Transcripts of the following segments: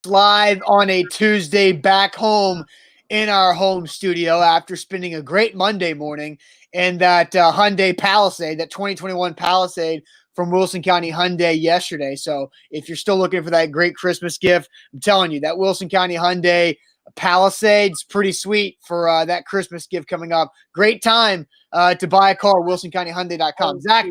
live on a Tuesday back home in our home studio after spending a great Monday morning in that Hyundai Palisade, that 2021 Palisade from Wilson County Hyundai yesterday. So if you're still looking for that great Christmas gift, I'm telling you, that Wilson County Hyundai Palisade's pretty sweet for that Christmas gift coming up. Great time to buy a car, WilsonCountyHyundai.com. Zach,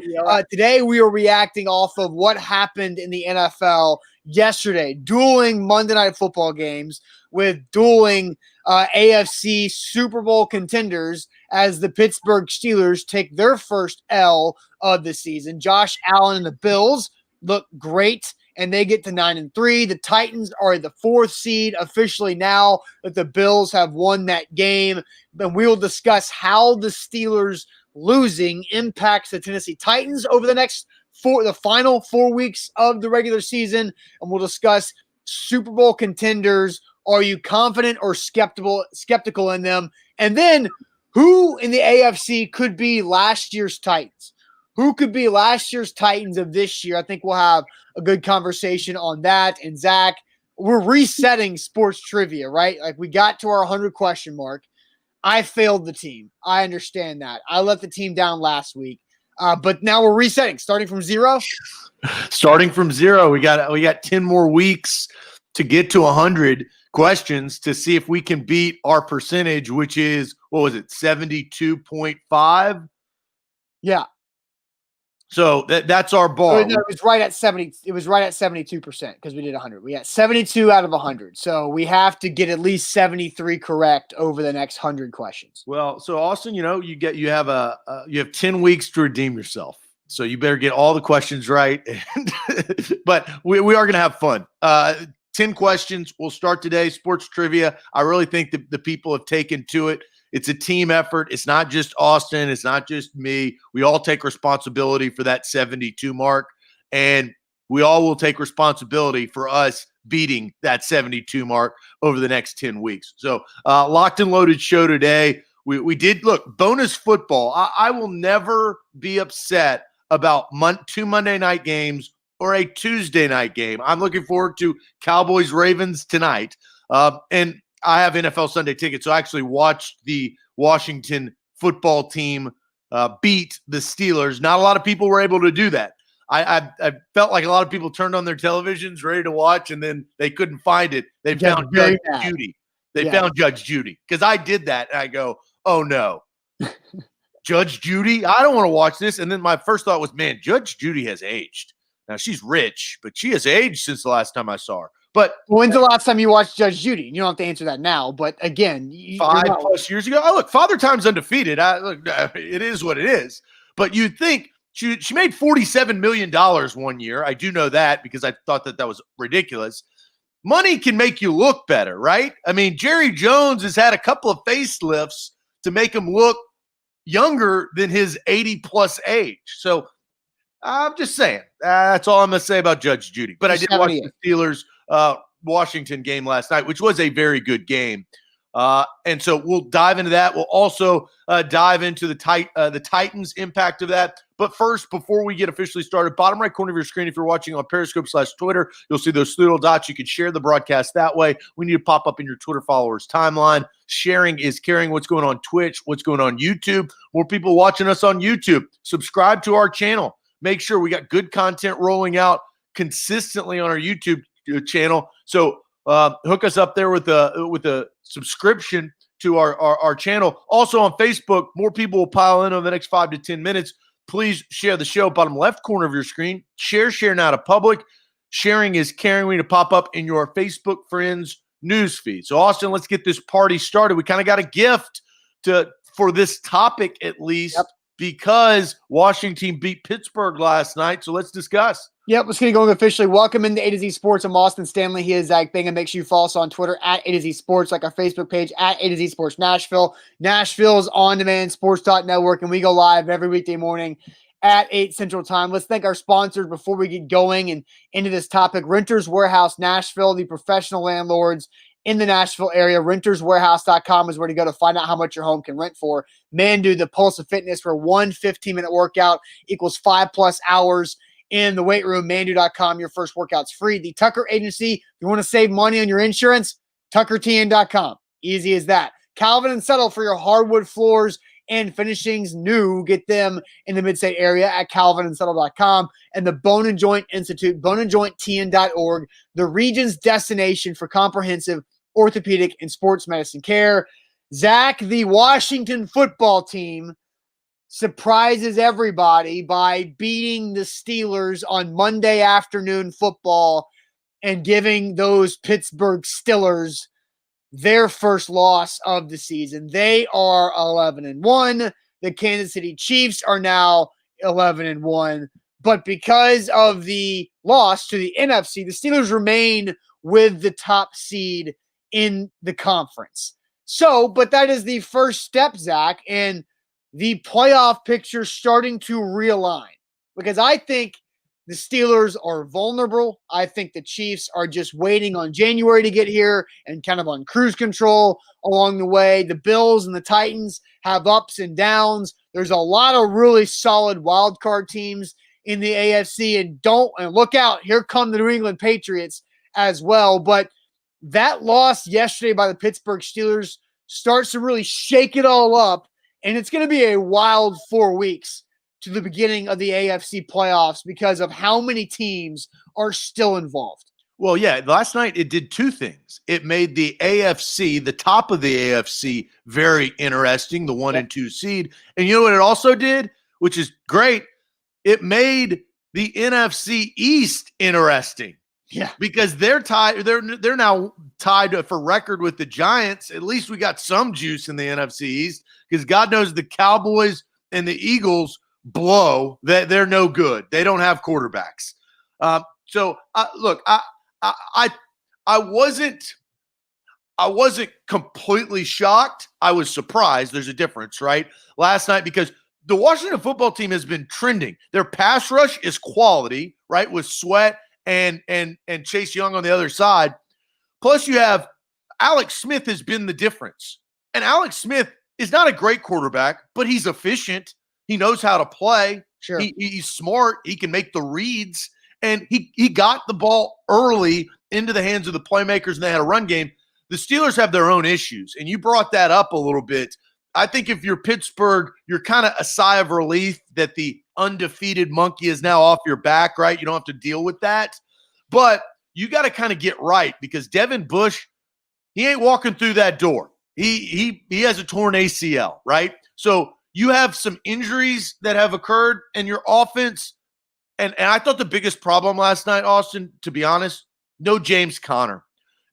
today we are reacting off of what happened in the NFL yesterday, dueling Monday Night Football games with dueling AFC Super Bowl contenders as the Pittsburgh Steelers take their first L of the season. Josh Allen and the Bills look great, and they get to 9-3. The Titans are the 4th seed officially now that the Bills have won that game. And we will discuss how the Steelers losing impacts the Tennessee Titans over the final 4 weeks of the regular season. And we'll discuss Super Bowl contenders. Are you confident or skeptical in them? And then who in the AFC could be last year's Titans? Who could be last year's Titans of this year? I think we'll have a good conversation on that. And Zach, we're resetting sports trivia, right? Like we got to our 100 question mark. I failed the team. I understand that. I let the team down last week. But now we're resetting, starting from zero. Starting from zero. We got 10 more weeks to get to 100 questions to see if we can beat our percentage, which is, what was it, 72.5? Yeah. So that's our bar. No, it was right at 70. It was right at 72% because we did 100. We got 72 out of 100. So we have to get at least 73 correct over the next 100 questions. Well, so Austin, you have 10 weeks to redeem yourself. So you better get all the questions right. But we are going to have fun. 10 questions. We'll start today. Sports trivia. I really think that the people have taken to it. It's a team effort. It's not just Austin. It's not just me. We all take responsibility for that 72 mark, and we all will take responsibility for us beating that 72 mark over the next 10 weeks. So locked and loaded show today. We did, look, bonus football. I will never be upset about 2 Monday night games or a Tuesday night game. I'm looking forward to Cowboys-Ravens tonight. And I have NFL Sunday tickets, so I actually watched the Washington football team beat the Steelers. Not a lot of people were able to do that. I felt like a lot of people turned on their televisions ready to watch, and then they couldn't find it. They found Judge Judy. They found Judge Judy, because I did that, and I go, oh, no. Judge Judy? I don't want to watch this. And then my first thought was, man, Judge Judy has aged. Now, she's rich, but she has aged since the last time I saw her. But when's the last time you watched Judge Judy? You don't have to answer that now, but again, 5+ years ago. Oh, look, Father Time's undefeated. It is what it is. But you'd think she made $47 million one year. I do know that because I thought that was ridiculous. Money can make you look better, right? I mean, Jerry Jones has had a couple of facelifts to make him look younger than his 80+ age. So I'm just saying. That's all I'm going to say about Judge Judy. But I did watch the Steelers Washington game last night, which was a very good game. And so we'll dive into that. We'll also dive into the Titans' impact of that. But first, before we get officially started, bottom right corner of your screen, if you're watching on Periscope/Twitter, you'll see those little dots. You can share the broadcast that way. We need to pop up in your Twitter followers' timeline. Sharing is caring. What's going on Twitch? What's going on YouTube? More people watching us on YouTube. Subscribe to our channel. Make sure we got good content rolling out consistently on our YouTube channel. So hook us up there with a subscription to our channel. Also on Facebook, more people will pile in over the next 5 to 10 minutes. Please share the show. Bottom left corner of your screen. Share now to public. Sharing is caring. We need to pop up in your Facebook friends news feed. So Austin, let's get this party started. We kind of got a gift for this topic at least. Yep. Because Washington beat Pittsburgh last night. So let's discuss. Yep, let's get going officially. Welcome into A to Z Sports. I'm Austin Stanley. He is Zach Bingham. Make sure you follow us on Twitter at A to Z Sports, like our Facebook page at A to Z Sports Nashville. Nashville's on-demand sports.network, and we go live every weekday morning at 8 Central Time. Let's thank our sponsors before we get going and into this topic. Renters Warehouse Nashville, the professional landlords in the Nashville area. Renterswarehouse.com is where to go to find out how much your home can rent for. Mandu, the pulse of fitness, where one 15-minute workout equals 5+ hours in the weight room. Mandu.com. Your first workout's free. The Tucker Agency. If you want to save money on your insurance, TuckerTN.com. Easy as that. Calvin and Settle for your hardwood floors and finishings new. Get them in the Mid-State area at calvinandsettle.com. And the Bone and Joint Institute, boneandjointtn.org, the region's destination for comprehensive orthopedic and sports medicine care. Zach, the Washington football team surprises everybody by beating the Steelers on Monday afternoon football and giving those Pittsburgh Steelers their first loss of the season. They are 11-1. The Kansas City Chiefs are now 11-1. But because of the loss to the NFC, the Steelers remain with the top seed in the conference. So, but that is the first step, Zach, and the playoff picture starting to realign. Because I think the Steelers are vulnerable. I think the Chiefs are just waiting on January to get here and kind of on cruise control along the way. The Bills and the Titans have ups and downs. There's a lot of really solid wild card teams in the AFC, and look out, here come the New England Patriots as well. But that loss yesterday by the Pittsburgh Steelers starts to really shake it all up, and it's going to be a wild 4 weeks to the beginning of the AFC playoffs because of how many teams are still involved. Well, yeah, last night it did two things. It made the AFC, the top of the AFC, very interesting, the 1 and 2 seed. And you know what it also did, which is great? It made the NFC East interesting. Yeah. Because they're tied, they're now tied for record with the Giants. At least we got some juice in the NFC East, because God knows the Cowboys and the Eagles blow. They're no good. They don't have quarterbacks. Look, I wasn't completely shocked. I was surprised. There's a difference, right? Last night, because the Washington football team has been trending. Their pass rush is quality, right? With Sweat and Chase Young on the other side. Plus, you have Alex Smith has been the difference. And Alex Smith is not a great quarterback, but he's efficient. He knows how to play. Sure. He's smart. He can make the reads. And he got the ball early into the hands of the playmakers, and they had a run game. The Steelers have their own issues, and you brought that up a little bit. I think if you're Pittsburgh, you're kind of a sigh of relief that the undefeated monkey is now off your back, right? You don't have to deal with that. But you got to kind of get right, because Devin Bush, he ain't walking through that door. He has a torn ACL, right? So you have some injuries that have occurred in your offense. And I thought the biggest problem last night, Austin, to be honest, no James Conner.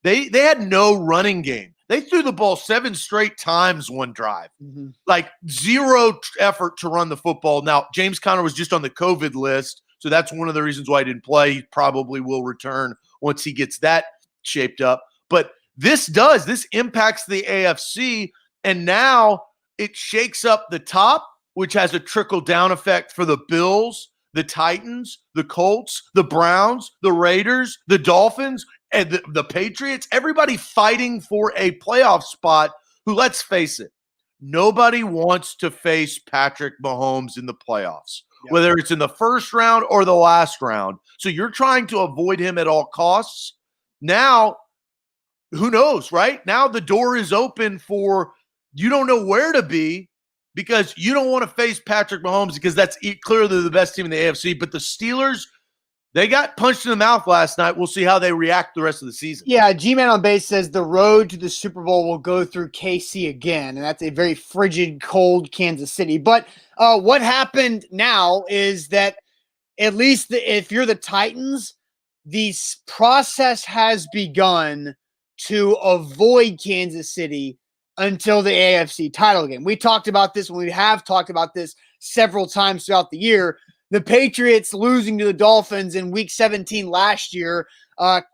They had no running game. They threw the ball 7 straight times one drive. Mm-hmm. Like zero effort to run the football. Now, James Conner was just on the COVID list, so that's one of the reasons why he didn't play. He probably will return once he gets that shaped up. But this impacts the AFC, and now it shakes up the top, which has a trickle-down effect for the Bills, the Titans, the Colts, the Browns, the Raiders, the Dolphins, and the Patriots. Everybody fighting for a playoff spot who, let's face it, nobody wants to face Patrick Mahomes in the playoffs, whether it's in the first round or the last round. So you're trying to avoid him at all costs. Now, who knows, right? Now the door is open for you don't know where to be, because you don't want to face Patrick Mahomes, because that's clearly the best team in the AFC. But the Steelers, they got punched in the mouth last night. We'll see how they react the rest of the season. Yeah, G-Man on base says the road to the Super Bowl will go through KC again, and that's a very frigid, cold Kansas City. But what happened now is that at least if you're the Titans, the process has begun to avoid Kansas City until the AFC title game. We talked about this when we have talked about this several times throughout the year. The Patriots losing to the Dolphins in week 17 last year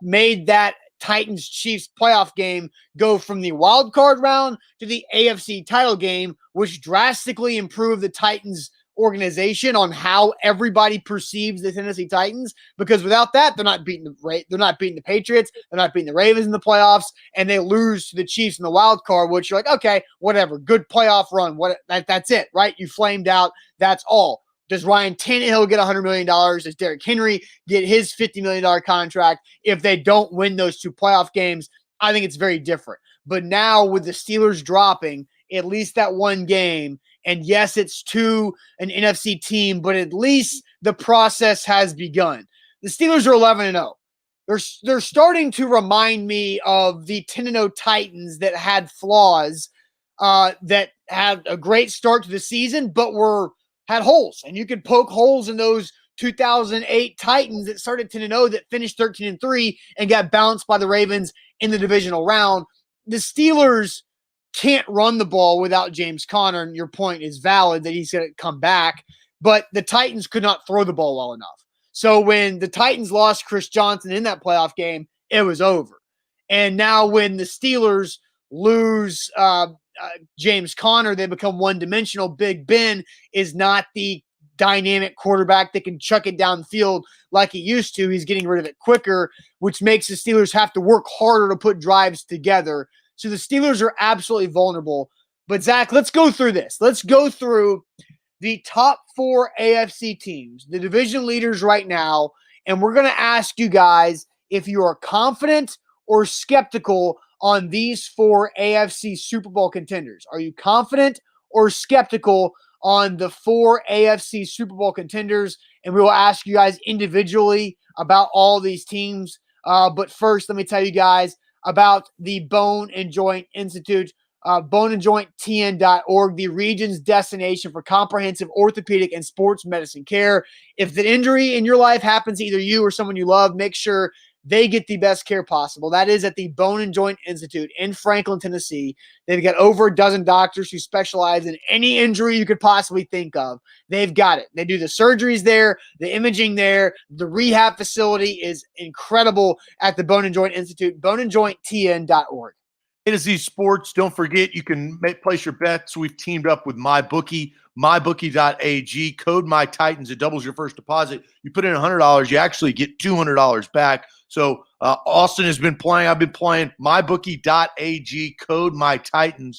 made that Titans-Chiefs playoff game go from the wild card round to the AFC title game, which drastically improved the Titans organization on how everybody perceives the Tennessee Titans, because without that, they're not beating the Patriots, they're not beating the Ravens in the playoffs, and they lose to the Chiefs in the wild card, which you're like, okay, whatever, good playoff run, that's it, right? You flamed out, that's all. Does Ryan Tannehill get $100 million? Does Derrick Henry get his $50 million contract if they don't win those 2 playoff games? I think it's very different. But now with the Steelers dropping at least that 1 game, and yes, it's to an NFC team, but at least the process has begun. The Steelers are 11-0. They're starting to remind me of the 10-0 Titans that had flaws, that had a great start to the season, but had holes. And you could poke holes in those 2008 Titans that started 10-0 that finished 13-3 and got bounced by the Ravens in the divisional round. The Steelers can't run the ball without James Conner, and your point is valid that he's going to come back, but the Titans could not throw the ball well enough. So when the Titans lost Chris Johnson in that playoff game, it was over. And now when the Steelers lose James Conner, they become one-dimensional. Big Ben is not the dynamic quarterback that can chuck it downfield like he used to. He's getting rid of it quicker, which makes the Steelers have to work harder to put drives together. So the Steelers are absolutely vulnerable. But, Zach, let's go through this. Let's go through the top 4 AFC teams, the division leaders right now, and we're going to ask you guys if you are confident or skeptical on these 4 AFC Super Bowl contenders. Are you confident or skeptical on the 4 AFC Super Bowl contenders? And we will ask you guys individually about all these teams. But first, let me tell you guys about the Bone and Joint Institute. boneandjointtn.org, the region's destination for comprehensive orthopedic and sports medicine care. If the injury in your life happens to either you or someone you love, make sure they get the best care possible. That is at the Bone and Joint Institute in Franklin, Tennessee. They've got over a dozen doctors who specialize in any injury you could possibly think of. They've got it. They do the surgeries there, the imaging there. The rehab facility is incredible at the Bone and Joint Institute, boneandjointtn.org. Fantasy sports, don't forget you can place your bets. We've teamed up with MyBookie, mybookie.ag. Code MyTitans. It doubles your first deposit. You put in $100, you actually get $200 back. So Austin has been playing. I've been playing. mybookie.ag. Code MyTitans.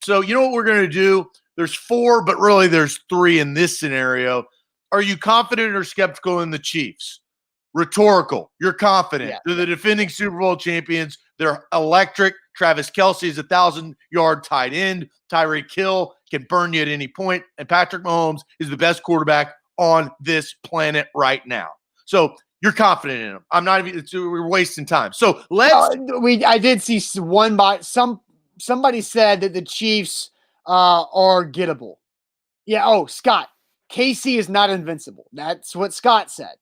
So you know what we're going to do? There's 4, but really there's 3 in this scenario. Are you confident or skeptical in the Chiefs? Rhetorical. You're confident. Yeah. They're the defending Super Bowl champions. They're electric. Travis Kelce is a 1,000-yard tight end. Tyreek Hill can burn you at any point. And Patrick Mahomes is the best quarterback on this planet right now. So you're confident in him. I'm not even – we're wasting time. So let's I did see somebody said that the Chiefs are gettable. Yeah, Scott. KC is not invincible. That's what Scott said.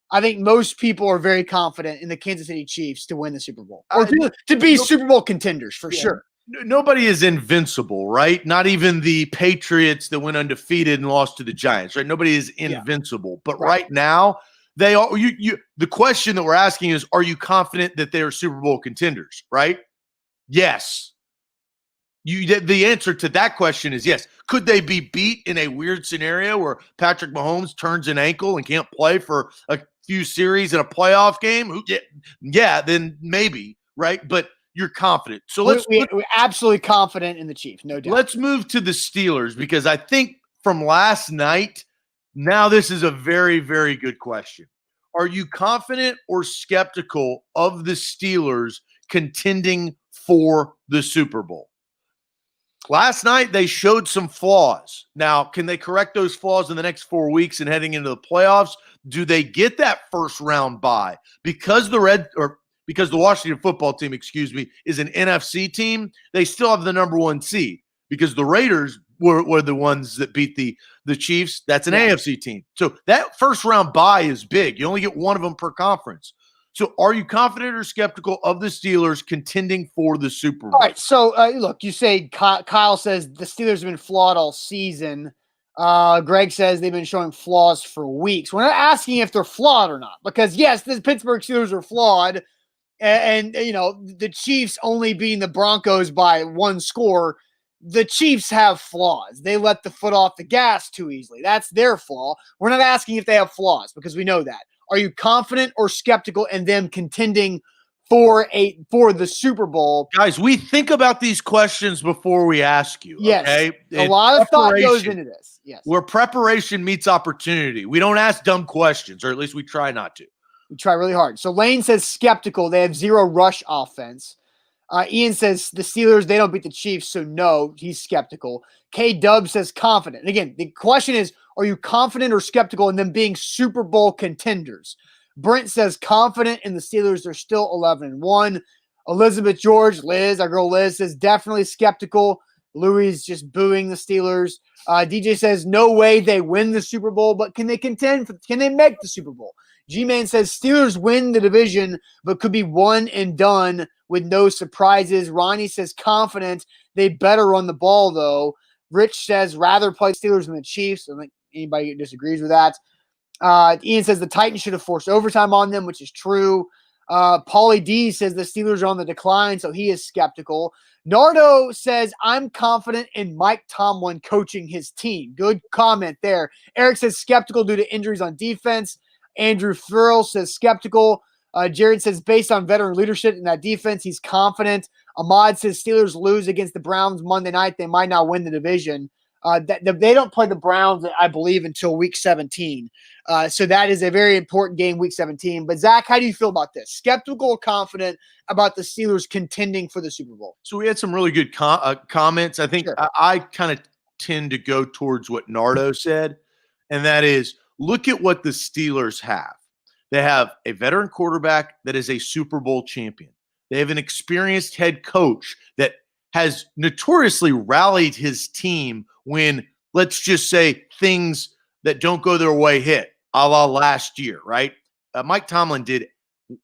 I think most people are very confident in the Kansas City Chiefs to win the Super Bowl or to be Super Bowl contenders for sure. Nobody is invincible, right? Not even the Patriots that went undefeated and lost to the Giants, right? Nobody is invincible. But right now, they are. The question that we're asking is, are you confident that they are Super Bowl contenders, right? Yes. The answer to that question is yes. Could they be beat in a weird scenario where Patrick Mahomes turns an ankle and can't play for a few series in a playoff game? Yeah, then maybe, right? But you're confident. So we're absolutely confident in the Chiefs, no doubt. Let's move to the Steelers because I think from last night, now this is a very, very good question. Are you confident or skeptical of the Steelers contending for the Super Bowl? Last night, they showed some flaws. Now, can they correct those flaws in the next 4 weeks and heading into the playoffs? Do they get that first round bye? Because the Washington football team, is an NFC team, they still have the number 1 seed because the Raiders were the ones that beat the Chiefs. That's an AFC team. So that first round bye is big. You only get one of them per conference. So are you confident or skeptical of the Steelers contending for the Super Bowl? All right. So, look, you say Kyle says the Steelers have been flawed all season. Greg says they've been showing flaws for weeks. We're not asking if they're flawed or not because, yes, the Pittsburgh Steelers are flawed. And the Chiefs only beating the Broncos by 1 score. The Chiefs have flaws. They let the foot off the gas too easily. That's their flaw. We're not asking if they have flaws because we know that. Are you confident or skeptical in them contending for the Super Bowl. Guys, we think about these questions before we ask you. Yes, okay, a lot of thought goes into this. Yes, where preparation meets opportunity. We don't ask dumb questions, or at least we try not to. We try really hard. So Lane says skeptical. They have zero rush offense. Ian says the Steelers, they don't beat the Chiefs, so no, he's skeptical. K-Dub says confident. And again, the question is, are you confident or skeptical in them being Super Bowl contenders? Brent says confident in the Steelers. They're still 11-1. Elizabeth George, Liz, our girl Liz, says definitely skeptical. Louis just booing the Steelers. DJ says no way they win the Super Bowl, but can they contend? Can they make the Super Bowl? G-Man says Steelers win the division, but could be one and done with no surprises. Ronnie says confident. They better run the ball, though. Rich says rather play Steelers than the Chiefs. I don't think anybody disagrees with that. Ian says the Titans should have forced overtime on them, which is true. Paulie D says the Steelers are on the decline, so he is skeptical. Nardo says, I'm confident in Mike Tomlin coaching his team. Good comment there. Eric says skeptical due to injuries on defense. Andrew Farrell says skeptical. Jared says based on veteran leadership in that defense, he's confident. Ahmad says Steelers lose against the Browns Monday night. They might not win the division. They don't play the Browns, I believe, until week 17. So that is a very important game, week 17. But Zach, how do you feel about this? Skeptical or confident about the Steelers contending for the Super Bowl? So we had some really good comments. I think Sure. I kind of tend to go towards what Nardo said, and that is look at what the Steelers have. They have a veteran quarterback that is a Super Bowl champion. They have an experienced head coach that has notoriously rallied his team when, let's just say, things that don't go their way hit, a la last year, right? Mike Tomlin did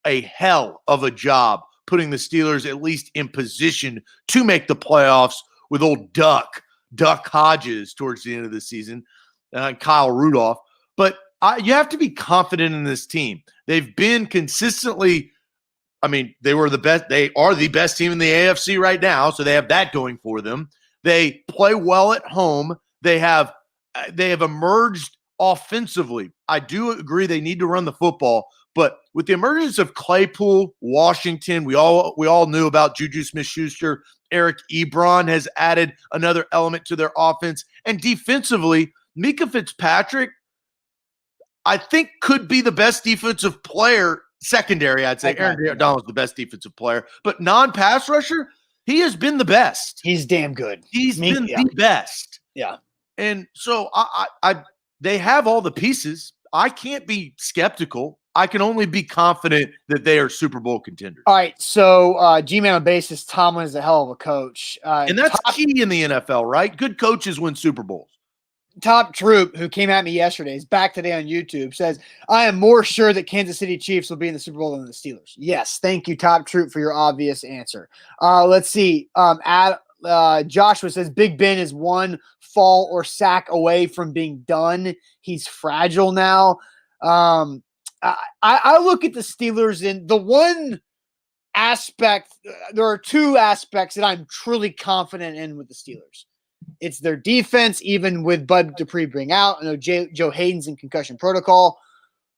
a hell of a job putting the Steelers at least in position to make the playoffs with old Duck Hodges towards the end of the season, Kyle Rudolph. But you have to be confident in this team. They've been consistently – I mean, they were the best. They are the best team in the AFC right now, so they have that going for them. They play well at home. They have emerged offensively. I do agree they need to run the football, but with the emergence of Claypool, Washington, we all knew about Juju Smith-Schuster. Eric Ebron has added another element to their offense, and defensively, Mika Fitzpatrick, I think, could be the best defensive player. Secondary, I'd say. Aaron Donald's the best defensive player, but non-pass rusher, he has been the best. He's damn good. He's been the best. Yeah. And so they have all the pieces. I can't be skeptical. I can only be confident that they are Super Bowl contenders. All right. So G-Man on basis, Tomlin is a hell of a coach. And that's key in the NFL, right? Good coaches win Super Bowls. Top Troop, who came at me yesterday, is back today on YouTube, says, I am more sure that Kansas City Chiefs will be in the Super Bowl than the Steelers. Yes, thank you, Top Troop, for your obvious answer. Let's see. Joshua says, Big Ben is one fall or sack away from being done. He's fragile now. I look at the Steelers in the one aspect. There are two aspects that I'm truly confident in with the Steelers. It's their defense, even with Bud Dupree being out. I know Joe Hayden's in concussion protocol.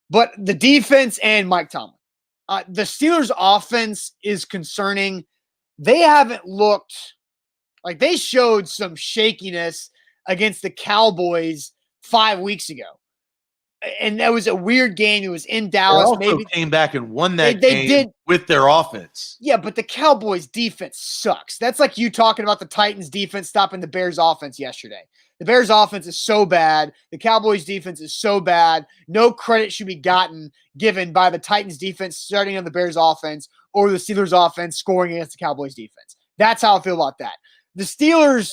But the defense and Mike Tomlin. The Steelers' offense is concerning. They haven't looked like they showed some shakiness against the Cowboys 5 weeks ago. And that was a weird game. It was in Dallas. They also came back and won that game with their offense. Yeah, but the Cowboys' defense sucks. That's like you talking about the Titans' defense stopping the Bears' offense yesterday. The Bears' offense is so bad. The Cowboys' defense is so bad. No credit should be given by the Titans' defense starting on the Bears' offense or the Steelers' offense scoring against the Cowboys' defense. That's how I feel about that. The Steelers,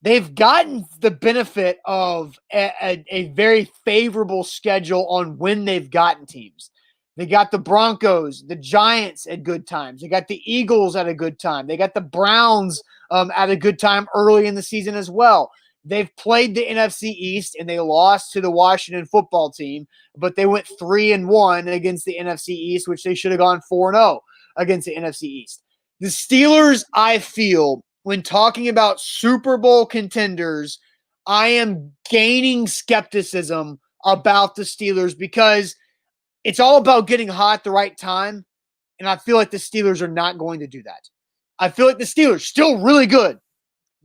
they've gotten the benefit of a very favorable schedule on when they've gotten teams. They got the Broncos, the Giants at good times. They got the Eagles at a good time. They got the Browns at a good time early in the season as well. They've played the NFC East and they lost to the Washington football team, but they went 3-1 against the NFC East, which they should have gone 4-0 against the NFC East. The Steelers, I feel, when talking about Super Bowl contenders, I am gaining skepticism about the Steelers because it's all about getting hot at the right time. and I feel like the Steelers are not going to do that. I feel like the Steelers still really good.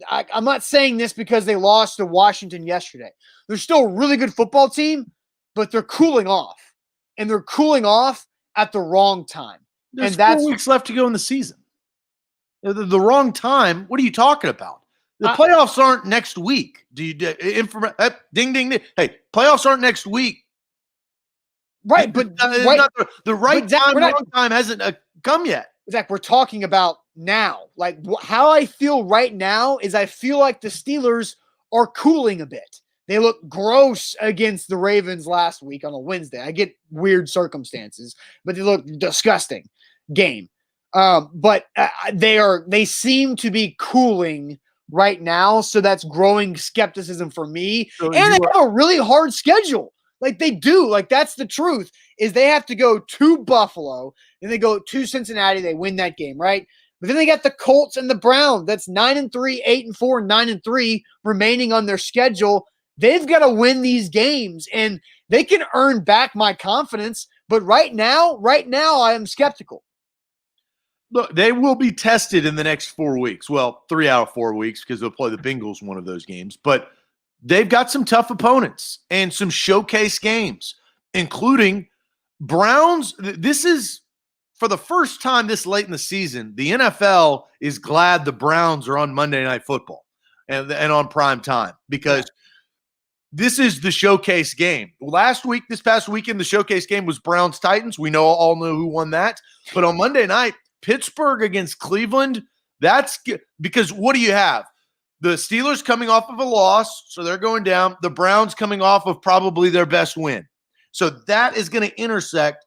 I'm not saying this because they lost to Washington yesterday. They're still a really good football team, but they're cooling off. And they're cooling off at the wrong time. There's and that's 4 weeks left to go in the season. The wrong time? What are you talking about? The playoffs aren't next week. Do you ding, ding, ding? Hey, playoffs aren't next week. Right, but right, not the right time, wrong time hasn't come yet. Zach, we're talking about now. Like how I feel right now is I feel like the Steelers are cooling a bit. They look gross against the Ravens last week on a Wednesday. I get weird circumstances, but they look disgusting game. But they seem to be cooling right now, so that's growing skepticism for me. So and they have a really hard schedule. Like they do. Like that's the truth. Is they have to go to Buffalo, then they go to Cincinnati. They win that game, right? But then they got the Colts and the Browns. That's 9-3, 8-4, 9-3 remaining on their schedule. They've got to win these games, and they can earn back my confidence. But right now, I am skeptical. Look, they will be tested in the next 4 weeks. Well, 3 out of 4 weeks because they'll play the Bengals one of those games. But they've got some tough opponents and some showcase games, including Browns. This is for the first time this late in the season. The NFL is glad the Browns are on Monday Night Football and on prime time because this is the showcase game. This past weekend, the showcase game was Browns-Titans. We all know who won that. But on Monday night, Pittsburgh against Cleveland, that's because what do you have? The Steelers coming off of a loss, so they're going down. The Browns coming off of probably their best win. So that is going to intersect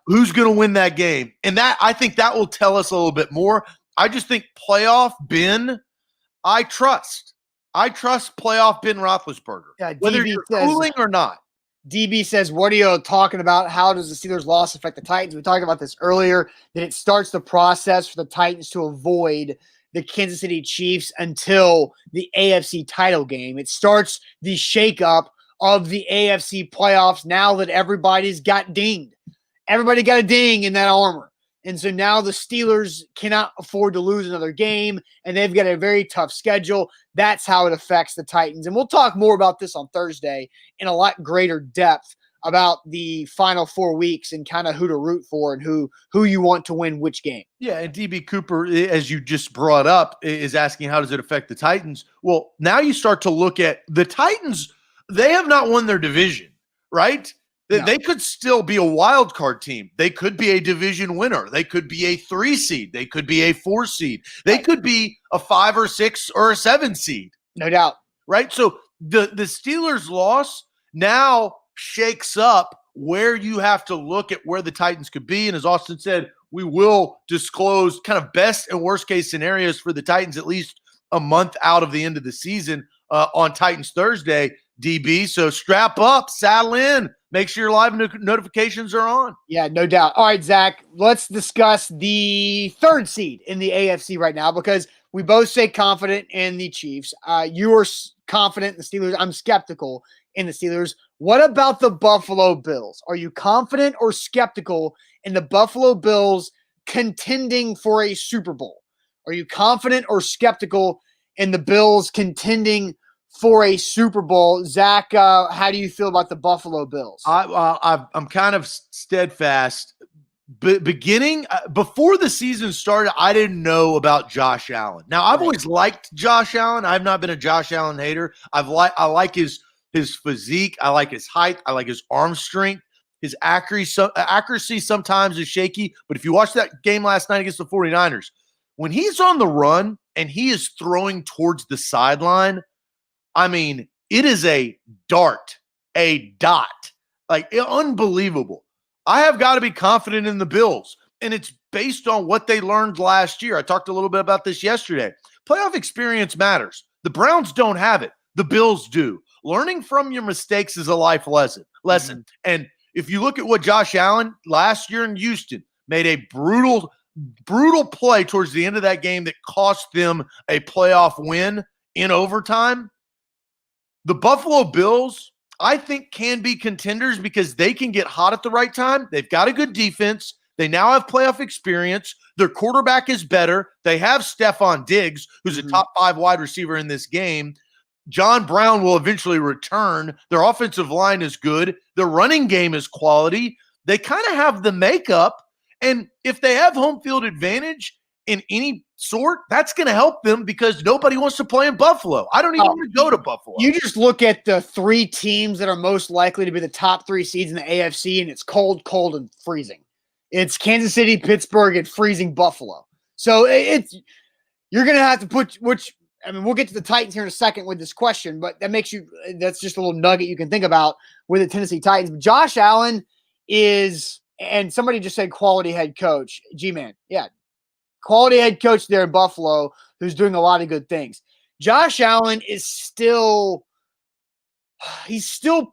who's going to win that game. And that I think that will tell us a little bit more. I just think playoff Ben, I trust playoff Ben Roethlisberger. Yeah, whether you're cooling or not. DB says, what are you talking about? How does the Steelers' loss affect the Titans? We talked about this earlier, that it starts the process for the Titans to avoid the Kansas City Chiefs until the AFC title game. It starts the shakeup of the AFC playoffs now that everybody's got dinged. Everybody got a ding in that armor. And so now the Steelers cannot afford to lose another game, and they've got a very tough schedule. That's how it affects the Titans. And we'll talk more about this on Thursday in a lot greater depth about the final 4 weeks and kind of who to root for and who you want to win which game. Yeah, and DB Cooper, as you just brought up, is asking how does it affect the Titans? Well, now you start to look at the Titans. They have not won their division, right? No. They could still be a wild card team. They could be a division winner. They could be a 3 seed. They could be a 4 seed. They could be a 5 or 6 or a 7 seed. No doubt. Right? So the Steelers' loss now shakes up where you have to look at where the Titans could be. And as Austin said, we will disclose kind of best and worst case scenarios for the Titans at least a month out of the end of the season on Titans Thursday, DB. So strap up, saddle in. Make sure your live notifications are on. Yeah, no doubt. All right, Zach, let's discuss the 3rd seed in the AFC right now because we both say confident in the Chiefs. You are confident in the Steelers. I'm skeptical in the Steelers. What about the Buffalo Bills? Are you confident or skeptical in the Buffalo Bills contending for a Super Bowl? Are you confident or skeptical in the Bills contending for a Super Bowl? Zach, how do you feel about the Buffalo Bills? I'm kind of steadfast. Beginning before the season started, I didn't know about Josh Allen. Now, I've always liked Josh Allen. I've not been a Josh Allen hater. I like his physique. I like his height. I like his arm strength. His accuracy sometimes is shaky. But if you watch that game last night against the 49ers, when he's on the run and he is throwing towards the sideline, I mean, it is a dot, like unbelievable. I have got to be confident in the Bills, and it's based on what they learned last year. I talked a little bit about this yesterday. Playoff experience matters. The Browns don't have it. The Bills do. Learning from your mistakes is a life lesson. Mm-hmm. And if you look at what Josh Allen last year in Houston made a brutal play towards the end of that game that cost them a playoff win in overtime. The Buffalo Bills, I think, can be contenders because they can get hot at the right time. They've got a good defense. They now have playoff experience. Their quarterback is better. They have Stephon Diggs, who's a top 5 wide receiver in this game. John Brown will eventually return. Their offensive line is good. Their running game is quality. They kind of have the makeup. And if they have home field advantage in any sort, that's going to help them because nobody wants to play in Buffalo. I don't even want to go to Buffalo. You just look at the 3 teams that are most likely to be the top 3 seeds in the AFC, and it's cold, and freezing. It's Kansas City, Pittsburgh, and freezing Buffalo. So you're going to have to put we'll get to the Titans here in a second with this question, but that's just a little nugget you can think about with the Tennessee Titans. But Josh Allen is, and somebody just said quality head coach. G-Man. Yeah. Quality head coach there in Buffalo who's doing a lot of good things. Josh Allen is still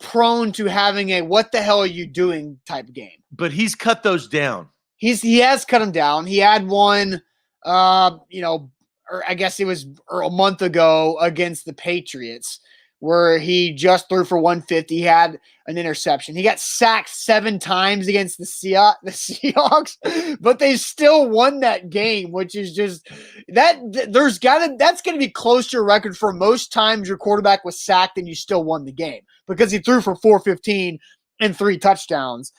prone to having a what the hell are you doing type game. But he's cut those down. He has cut them down. He had one, or I guess it was a month ago against the Patriots where he just threw for 150. He had an interception. He got sacked 7 times against the Seahawks, but they still won that game, which is just that's going to be close to a record for most times your quarterback was sacked and you still won the game because he threw for 415 and 3 touchdowns.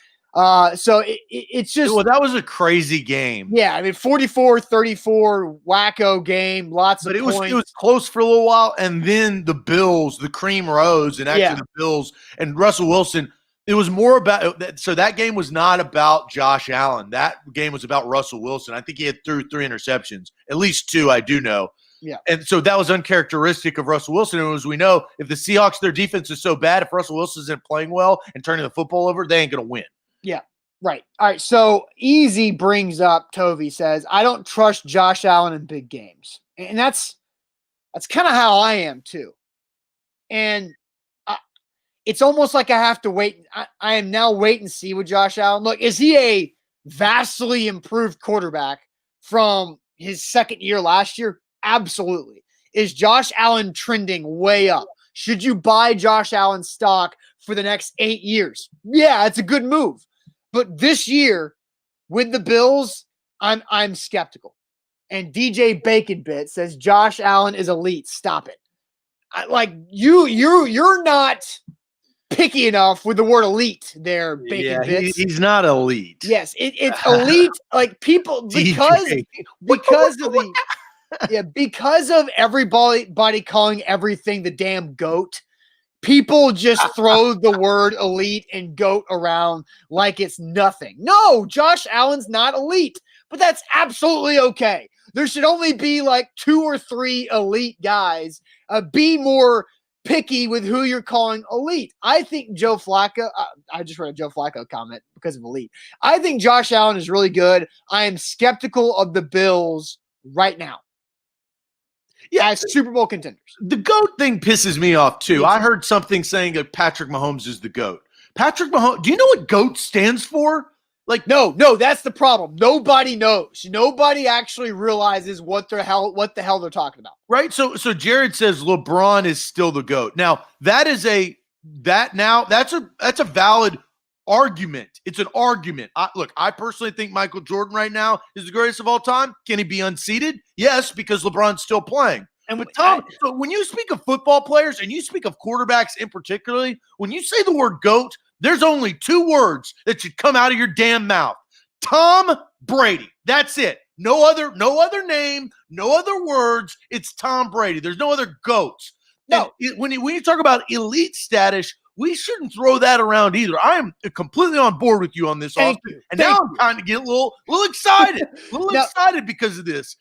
So it's just, well, that was a crazy game. Yeah. I mean, 44-34 wacko game, lots of points. It was close for a little while. And then the Bills, the cream rose, and actually the Bills and Russell Wilson, it was more about, so that game was not about Josh Allen. That game was about Russell Wilson. I think he had threw 3 interceptions, at least 2, I do know. Yeah. And so that was uncharacteristic of Russell Wilson. And as we know, if the Seahawks, their defense is so bad, if Russell Wilson isn't playing well and turning the football over, they ain't going to win. Yeah, right. All right, so Easy brings up, Tovey says, I don't trust Josh Allen in big games. And that's kind of how I am too. And it's almost like I have to wait. I am now wait and see with Josh Allen. Look, is he a vastly improved quarterback from his second year last year? Absolutely. Is Josh Allen trending way up? Should you buy Josh Allen stock for the next 8 years? Yeah, it's a good move. But this year with the Bills, I'm skeptical. And DJ Bacon Bit says Josh Allen is elite. Stop it. You're not picky enough with the word elite there, Bacon Bits. He's not elite. Yes, it's elite. Like people because of everybody calling everything the damn GOAT. People just throw the word elite and GOAT around like it's nothing. No, Josh Allen's not elite, but that's absolutely okay. There should only be like 2 or 3 elite guys. Be more picky with who you're calling elite. I think Joe Flacco, I just read a Joe Flacco comment because of elite. I think Josh Allen is really good. I am skeptical of the Bills right now. Yeah, as Super Bowl contenders. The GOAT thing pisses me off too. I heard something saying that Patrick Mahomes is the GOAT. Patrick Mahomes, do you know what GOAT stands for? Like, no, that's the problem. Nobody knows. Nobody actually realizes what the hell they're talking about. Right? So Jared says LeBron is still the GOAT. Now, that's a valid argument. It's an argument. I personally think Michael Jordan right now is the greatest of all time. Can he be unseated? Yes, because LeBron's still playing. But Tom, so when you speak of football players and you speak of quarterbacks in particularly, when you say the word GOAT, there's only 2 words that should come out of your damn mouth. Tom Brady. That's it. No other name, no other words. It's Tom Brady. There's no other GOATs. No. When you talk about elite status, we shouldn't throw that around either. I am completely on board with you on this, Austin. And now I'm kind of getting a little excited. Excited because of this.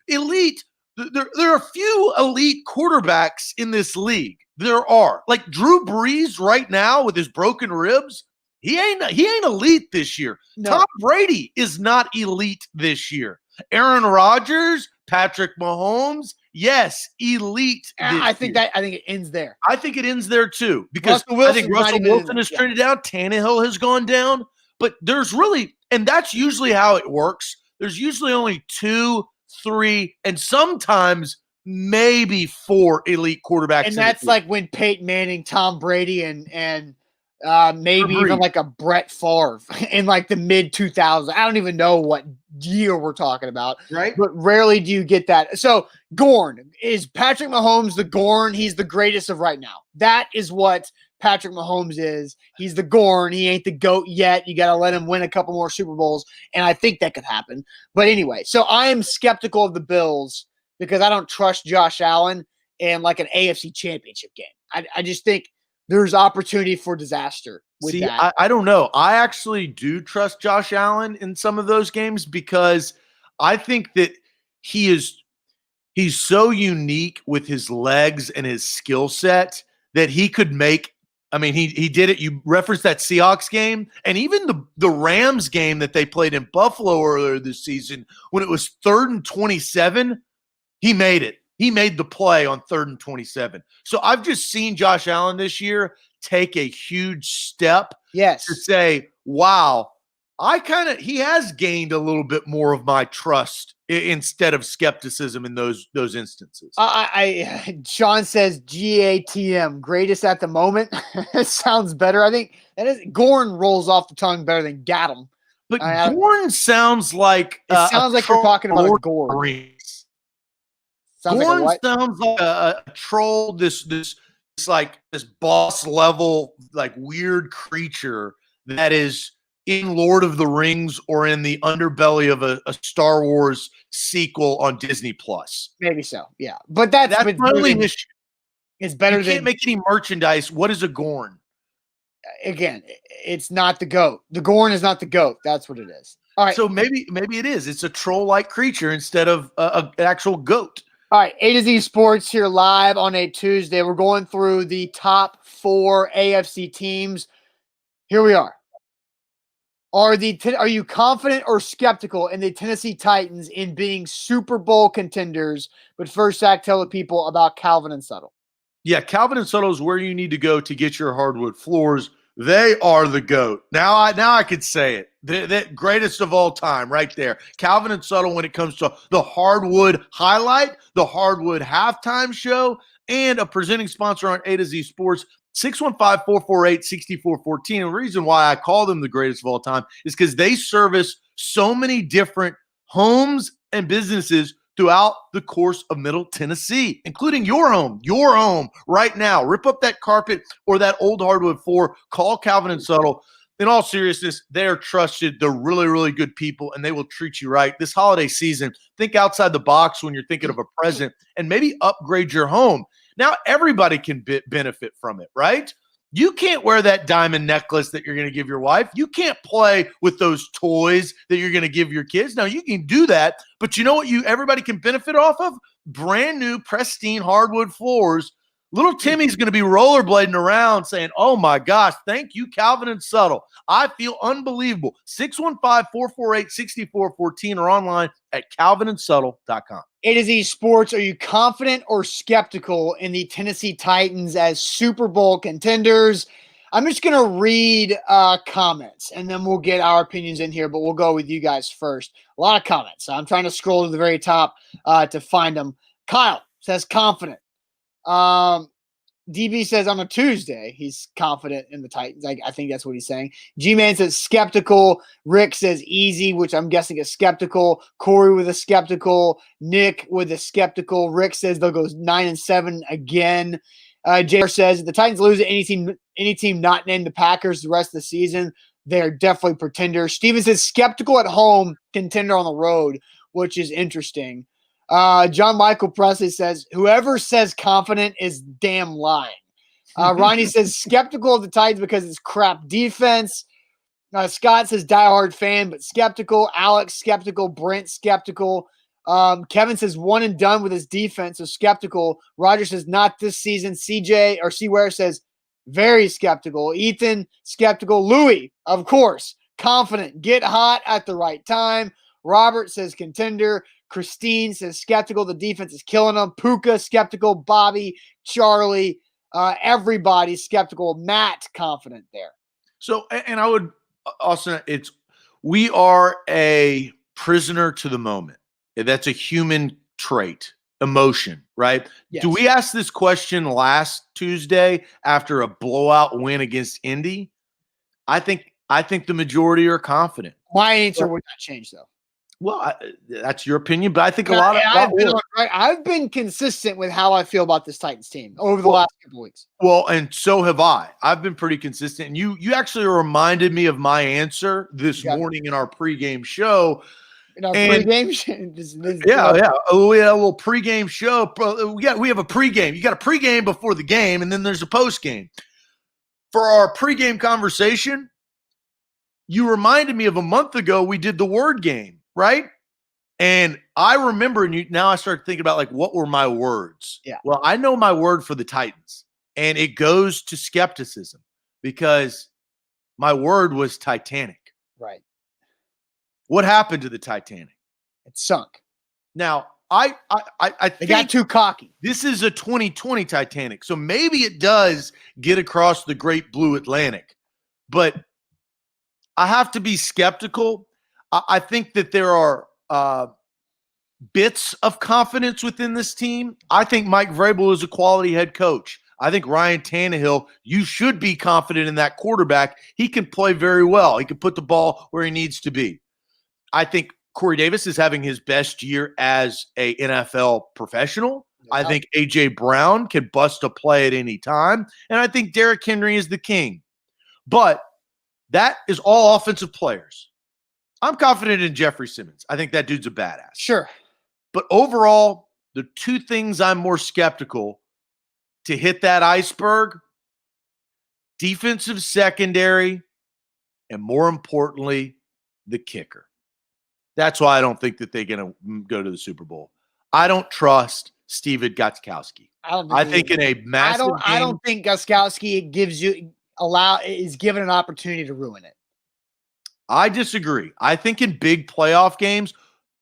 Elite, there are a few elite quarterbacks in this league. There are. Like Drew Brees right now with his broken ribs, he ain't elite this year. No. Tom Brady is not elite this year. Aaron Rodgers, Patrick Mahomes, yes, elite. I think it ends there. I think it ends there too because I think Russell Wilson has trended down. Tannehill has gone down, but there's really, and that's usually how it works. There's usually only 2, 3, and sometimes maybe 4 elite quarterbacks. And that's like when Peyton Manning, Tom Brady, and maybe even like a Brett Favre in like the mid 2000s. I don't even know what year we're talking about, right? But rarely do you get that. So Gorn, is Patrick Mahomes the Gorn? He's the greatest of right now. That is what Patrick Mahomes is. He's the Gorn. He ain't the GOAT yet. You got to let him win a couple more Super Bowls, and I think that could happen. But anyway, so I am skeptical of the Bills because I don't trust Josh Allen in like an AFC Championship game. I just think there's opportunity for disaster with See, that. I don't know. I actually do trust Josh Allen in some of those games because I think that he's so unique with his legs and his skill set that he could make. I mean, he did it. You referenced that Seahawks game and even the Rams game that they played in Buffalo earlier this season when it was 3rd and 27. He made it. He made the play on 3rd and 27. So I've just seen Josh Allen this year take a huge step Yes. to say, wow, he has gained a little bit more of my trust instead of skepticism in those instances. Sean says GATM, greatest at the moment. It sounds better. I think that is Gorn rolls off the tongue better than Gatum. But Gorn sounds like it sounds like you're talking about a Gorn. Gorn sounds like a troll, this boss level, like weird creature that is in Lord of the Rings or in the underbelly of a Star Wars sequel on Disney Plus. Maybe so, yeah. But that's my only issue. It's better you can't make any merchandise. What is a Gorn? Again, it's not the GOAT. The Gorn is not the GOAT. That's what it is. All right. So maybe it is. It's a troll-like creature instead of an actual goat. All right, A to Z Sports here live on a Tuesday. We're going through the top 4 AFC teams. Here we are. Are you confident or skeptical in the Tennessee Titans in being Super Bowl contenders? But first, Zach, tell the people about Calvin and Subtle. Yeah, Calvin and Subtle is where you need to go to get your hardwood floors. They are the GOAT. Now I could say it. The greatest of all time right there. Calvin and Subtle when it comes to the hardwood highlight, the hardwood halftime show, and a presenting sponsor on A to Z Sports, 615-448-6414. And the reason why I call them the greatest of all time is because they service so many different homes and businesses throughout the course of Middle Tennessee, including your home right now. Rip up that carpet or that old hardwood floor. Call Calvin and Subtle. In all seriousness, they are trusted. They're really, really good people, and they will treat you right. This holiday season, think outside the box when you're thinking of a present and maybe upgrade your home. Now, everybody can benefit from it, right? You can't wear that diamond necklace that you're going to give your wife. You can't play with those toys that you're going to give your kids. Now, you can do that, but you know what everybody can benefit off of? Brand new, pristine hardwood floors. Little Timmy's going to be rollerblading around saying, oh, my gosh, thank you, Calvin and Subtle. I feel unbelievable. 615-448-6414 or online at calvinandsubtle.com. A to Z Sports, are you confident or skeptical in the Tennessee Titans as Super Bowl contenders? I'm just going to read comments, and then we'll get our opinions in here, but we'll go with you guys first. A lot of comments. I'm trying to scroll to the very top to find them. Kyle says confident. DB says on a Tuesday, he's confident in the Titans. I think that's what he's saying. G-Man says skeptical. Rick says easy, which I'm guessing is skeptical. Corey with a skeptical. Nick with a skeptical. Rick says they'll go 9-7 again. JR says if the Titans lose to any team not named the Packers the rest of the season, they're definitely pretenders. Steven says skeptical at home, contender on the road, which is interesting. John Michael Presley says, whoever says confident is damn lying. Ronnie says skeptical of the Titans because it's crap defense. Scott says diehard fan, but skeptical. Alex, skeptical. Brent, skeptical. Kevin says one and done with his defense, so skeptical. Roger says not this season. CJ or C-Ware says very skeptical. Ethan, skeptical. Louis, of course, confident. Get hot at the right time. Robert says contender. Christine says skeptical. The defense is killing them. Puka, skeptical. Bobby, Charlie, everybody's skeptical. Matt, confident there. So, and I would also, we are a prisoner to the moment. That's a human trait. emotion, right? Yes. Do we ask this question last Tuesday after a blowout win against Indy? I think the majority are confident. My answer would not change, though. Well, that's your opinion, but I think a lot I've been consistent with how I feel about this Titans team over the last couple of weeks. Well, and so have I. I've been pretty consistent. And you actually reminded me of my answer this morning in our pregame show. In our pregame show? Yeah. Oh, we had a little pregame show. We have a pregame. You got a pregame before the game, and then there's a postgame. For our pregame conversation, you reminded me of a month ago we did the word game. Right. And I remember, and now I start thinking about like, what were my words? Yeah. Well, I know my word for the Titans, and it goes to skepticism because my word was Titanic. Right. What happened to the Titanic? It sunk. Now, I they got too cocky. This is a 2020 Titanic. So maybe it does get across the great blue Atlantic, but I have to be skeptical. I think that there are bits of confidence within this team. I think Mike Vrabel is a quality head coach. I think Ryan Tannehill, you should be confident in that quarterback. He can play very well. He can put the ball where he needs to be. I think Corey Davis is having his best year as a NFL professional. I think A.J. Brown can bust a play at any time. And I think Derrick Henry is the king. But that is all offensive players. I'm confident in Jeffrey Simmons. I think that dude's a badass. Sure. But overall, the two things I'm more skeptical to hit that iceberg, defensive secondary, and more importantly, the kicker. That's why I don't think that they're going to go to the Super Bowl. I don't trust Steven Gostkowski. I think in a massive game, I don't think Gostkowski is given an opportunity to ruin it. I disagree. I think in big playoff games,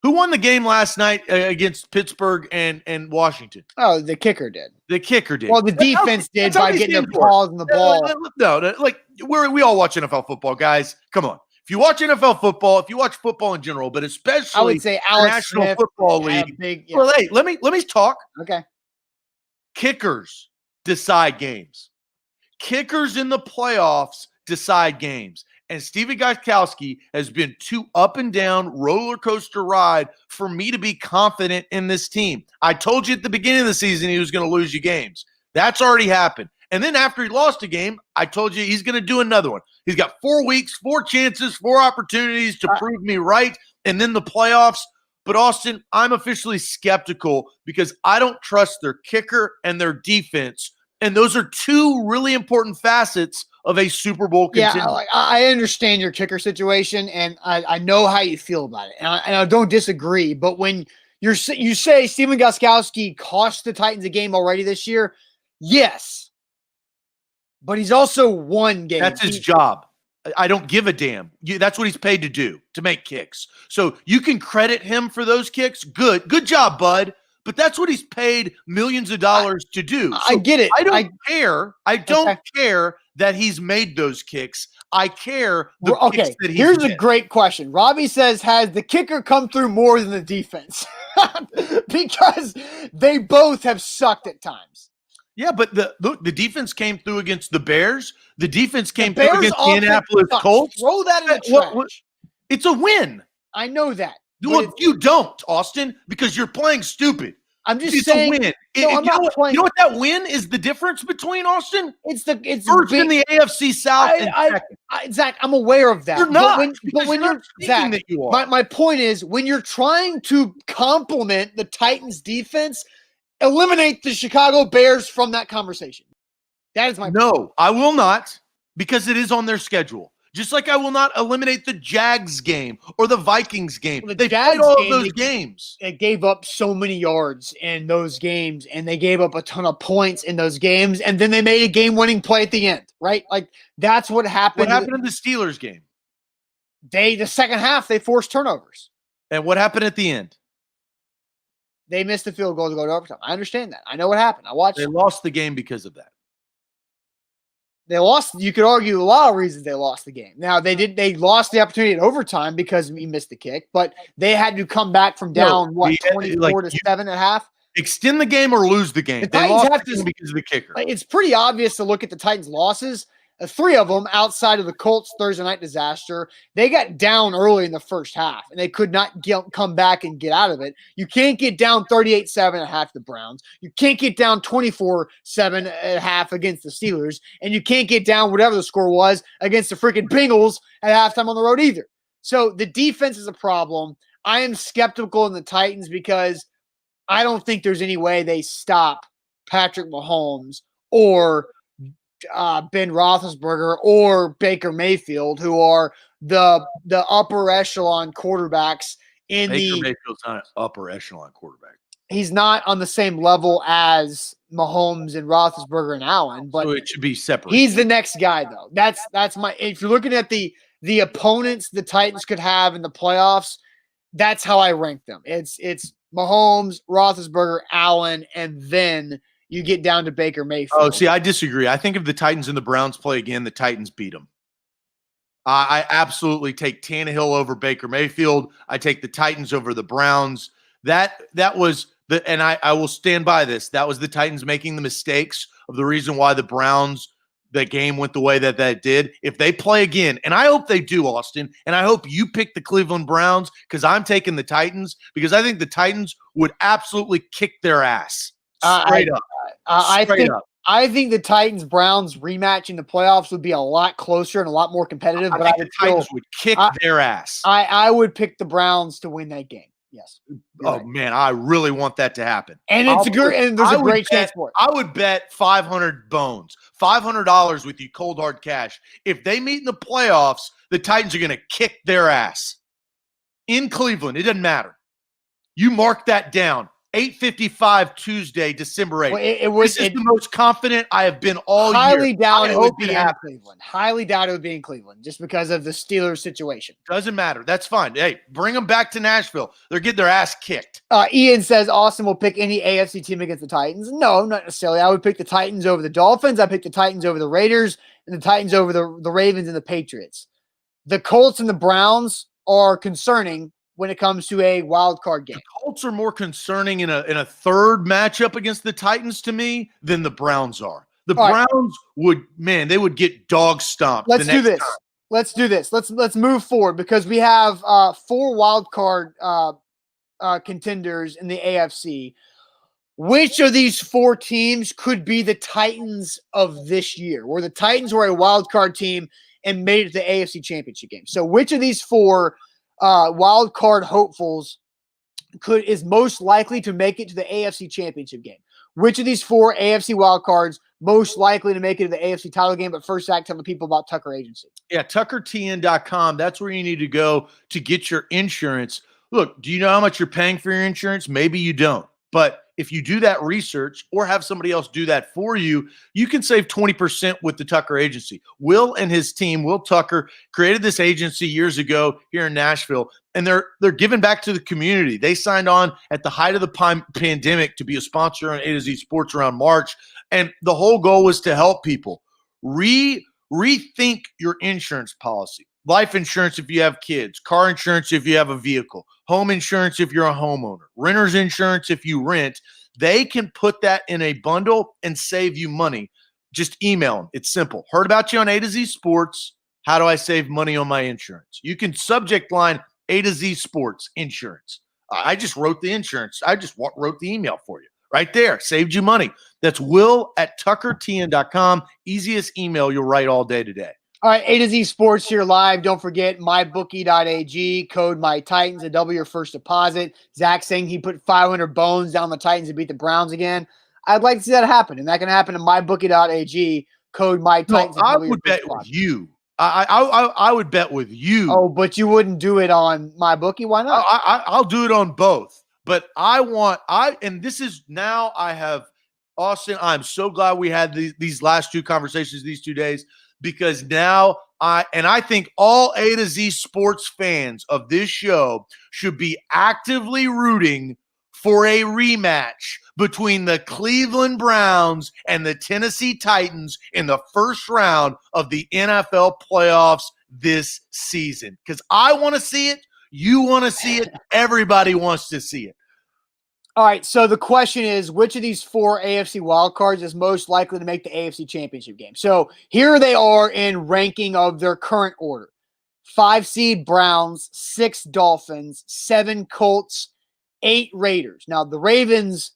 who won the game last night against Pittsburgh and Washington? Oh, the kicker did. The kicker did. Well, the defense did by getting the paws in the ball. No, like we all watch NFL football, guys. Come on. If you watch NFL football, if you watch football in general, but especially I would say National Football League. Well, hey, let me talk. Okay. Kickers decide games. Kickers in the playoffs decide games. And Steven Gostkowski has been too up and down roller coaster ride for me to be confident in this team. I told you at the beginning of the season he was going to lose you games. That's already happened. And then after he lost a game, I told you he's going to do another one. He's got 4 weeks, 4 chances, 4 opportunities to prove me right. And then the playoffs. But Austin, I'm officially skeptical because I don't trust their kicker and their defense. And those are two really important facets of a Super Bowl contender. Yeah, I understand your kicker situation, and I know how you feel about it. And I don't disagree. But when you say Steven Gostkowski cost the Titans a game already this year, yes. But he's also won games. That's his job. I don't give a damn. That's what he's paid to do, to make kicks. So you can credit him for those kicks. Good job, bud. But that's what he's paid millions of dollars to do. So I get it. I don't care. I don't care that he's made those kicks. I care kicks that he's Here's a great question. Robbie says, has the kicker come through more than the defense? Because they both have sucked at times. Yeah, but the defense came through against the Bears. The defense came through against the Indianapolis Colts. Throw that in the trash. It's a win. I know that. Well, you don't, Austin, because you're playing stupid. I'm just saying. It's a win. No, I'm not playing. You know what that win is? The difference between Austin. It's first in the AFC South. Zach, I'm aware of that. You're not. But when you're Zach, that you are. My point is, when you're trying to compliment the Titans' defense, eliminate the Chicago Bears from that conversation. That is my point. No, I will not, because it is on their schedule. Just like I will not eliminate the Jags game or the Vikings game. Well, they played all of those games. They gave up so many yards in those games, and they gave up a ton of points in those games, and then they made a game-winning play at the end, right? Like, that's what happened. What happened in the Steelers game? The second half, they forced turnovers. And what happened at the end? They missed the field goal to go to overtime. I understand that. I know what happened. I watched. They lost the game because of that. They lost. You could argue a lot of reasons they lost the game. Now they lost the opportunity at overtime because he missed the kick, but they had to come back from down 24 to 7 at half. Extend the game or lose the game. The They Titans lost have the to game because of the kicker. It's pretty obvious to look at the Titans' losses. 3 of them outside of the Colts Thursday night disaster, they got down early in the first half, and they could not come back and get out of it. You can't get down 38-7 at half the Browns. You can't get down 24-7 at half against the Steelers, and you can't get down whatever the score was against the freaking Bengals at halftime on the road either. So the defense is a problem. I am skeptical in the Titans because I don't think there's any way they stop Patrick Mahomes or Ben Roethlisberger or Baker Mayfield, who are the upper echelon quarterbacks in Baker Mayfield's not an upper echelon quarterback. He's not on the same level as Mahomes and Roethlisberger and Allen, but so it should be separate. He's the next guy, though. That's my. If you're looking at the opponents the Titans could have in the playoffs, that's how I rank them. It's Mahomes, Roethlisberger, Allen, and then you get down to Baker Mayfield. Oh, see, I disagree. I think if the Titans and the Browns play again, the Titans beat them. I absolutely take Tannehill over Baker Mayfield. I take the Titans over the Browns. That was and I will stand by this. That was the Titans making the mistakes of the reason why the game went the way that it did. If they play again, and I hope they do, Austin, and I hope you pick the Cleveland Browns because I'm taking the Titans because I think the Titans would absolutely kick their ass. Straight up. I think the Titans-Browns rematch in the playoffs would be a lot closer and a lot more competitive. But I think the Titans would kick their ass. I would pick the Browns to win that game. Yes. Oh, man, I really want that to happen. And there's a great chance for it. I would bet 500 bones, $500 with you, cold hard cash. If they meet in the playoffs, the Titans are going to kick their ass. In Cleveland, it doesn't matter. You mark that down. 8:55 Tuesday, December 8th. Well, this is the most confident I have been all year. Highly doubt it would be in Cleveland. Highly doubt it would be in Cleveland just because of the Steelers situation. Doesn't matter. That's fine. Hey, bring them back to Nashville. They're getting their ass kicked. Ian says Austin will pick any AFC team against the Titans. No, not necessarily. I would pick the Titans over the Dolphins. I pick the Titans over the Raiders and the Titans over the Ravens and the Patriots. The Colts and the Browns are concerning when it comes to a wild card game. The Colts are more concerning in a third matchup against the Titans to me than the Browns are. The Browns they would get dog stomped. Let's do this. Let's move forward because we have 4 wild card contenders in the AFC. Which of these 4 teams could be the Titans of this year? Where the Titans were a wild card team and made it to the AFC Championship game. So which of these 4 wild card hopefuls is most likely to make it to the AFC Championship game? Which of these 4 AFC wild cards most likely to make it to the AFC title game? But first, Zach, tell the people about Tucker Agency. Yeah, tuckertn.com. That's where you need to go to get your insurance. Look, do you know how much you're paying for your insurance? Maybe you don't. But if you do that research or have somebody else do that for you, you can save 20% with the Tucker Agency. Will and his team, Will Tucker, created this agency years ago here in Nashville, and they're giving back to the community. They signed on at the height of the pandemic to be a sponsor on A to Z Sports around March, and the whole goal was to help people rethink your insurance policy. Life insurance if you have kids, car insurance if you have a vehicle, home insurance if you're a homeowner, renter's insurance if you rent. They can put that in a bundle and save you money. Just email them. It's simple. Heard about you on A to Z Sports. How do I save money on my insurance? You can subject line A to Z Sports insurance. I just wrote the insurance. I just wrote the email for you. Right there. Saved you money. That's will@tuckertn.com. Easiest email you'll write all day today. All right, A to Z Sports here live. Don't forget mybookie.ag, code MyTitans, and double your first deposit. Zach saying he put 500 bones down the Titans to beat the Browns again. I'd like to see that happen, and that can happen to mybookie.ag, code MyTitans. No, I would bet with you. I would bet with you. Oh, but you wouldn't do it on MyBookie? Why not? I'll do it on both. But and this is now I have, Austin, I'm so glad we had these last 2 conversations these 2 days. Because now I think all A to Z Sports fans of this show should be actively rooting for a rematch between the Cleveland Browns and the Tennessee Titans in the first round of the NFL playoffs this season. Because I want to see it. You want to see it. Everybody wants to see it. All right, so the question is, which of these 4 AFC wildcards is most likely to make the AFC Championship game? So here they are in ranking of their current order. 5 seed Browns, 6 Dolphins, 7 Colts, 8 Raiders. Now, the Ravens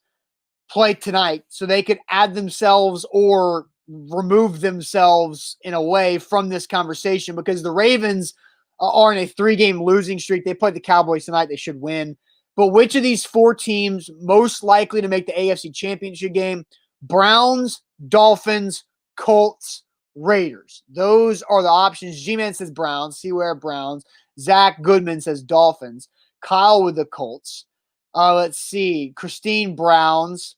play tonight, so they could add themselves or remove themselves in a way from this conversation because the Ravens are in a 3-game losing streak. They played the Cowboys tonight. They should win. But which of these 4 teams most likely to make the AFC Championship game? Browns, Dolphins, Colts, Raiders. Those are the options. G-Man says Browns. C-Ware Browns. Zach Goodman says Dolphins. Kyle with the Colts. Let's see. Christine Browns.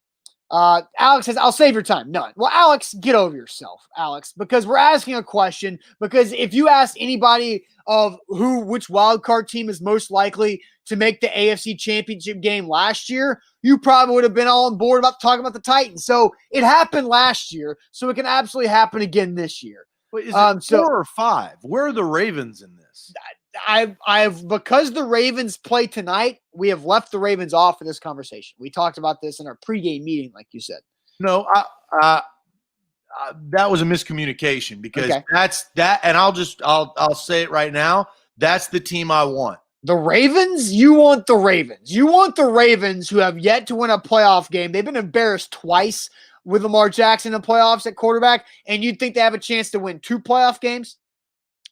Alex says, I'll save your time. None. Well, Alex, get over yourself, Alex, because we're asking a question. Because if you ask anybody of which wild card team is most likely to make the AFC Championship game last year, you probably would have been all on board about talking about the Titans. So it happened last year, so it can absolutely happen again this year. Wait, is it 4 or 5? Where are the Ravens in this? I've because the Ravens play tonight, we have left the Ravens off for this conversation. We talked about this in our pregame meeting, like you said. No, that was a miscommunication because that's that, and I'll say it right now. That's the team I want. The Ravens? You want the Ravens. You want the Ravens who have yet to win a playoff game. They've been embarrassed twice with Lamar Jackson in the playoffs at quarterback, and you'd think they have a chance to win 2 playoff games?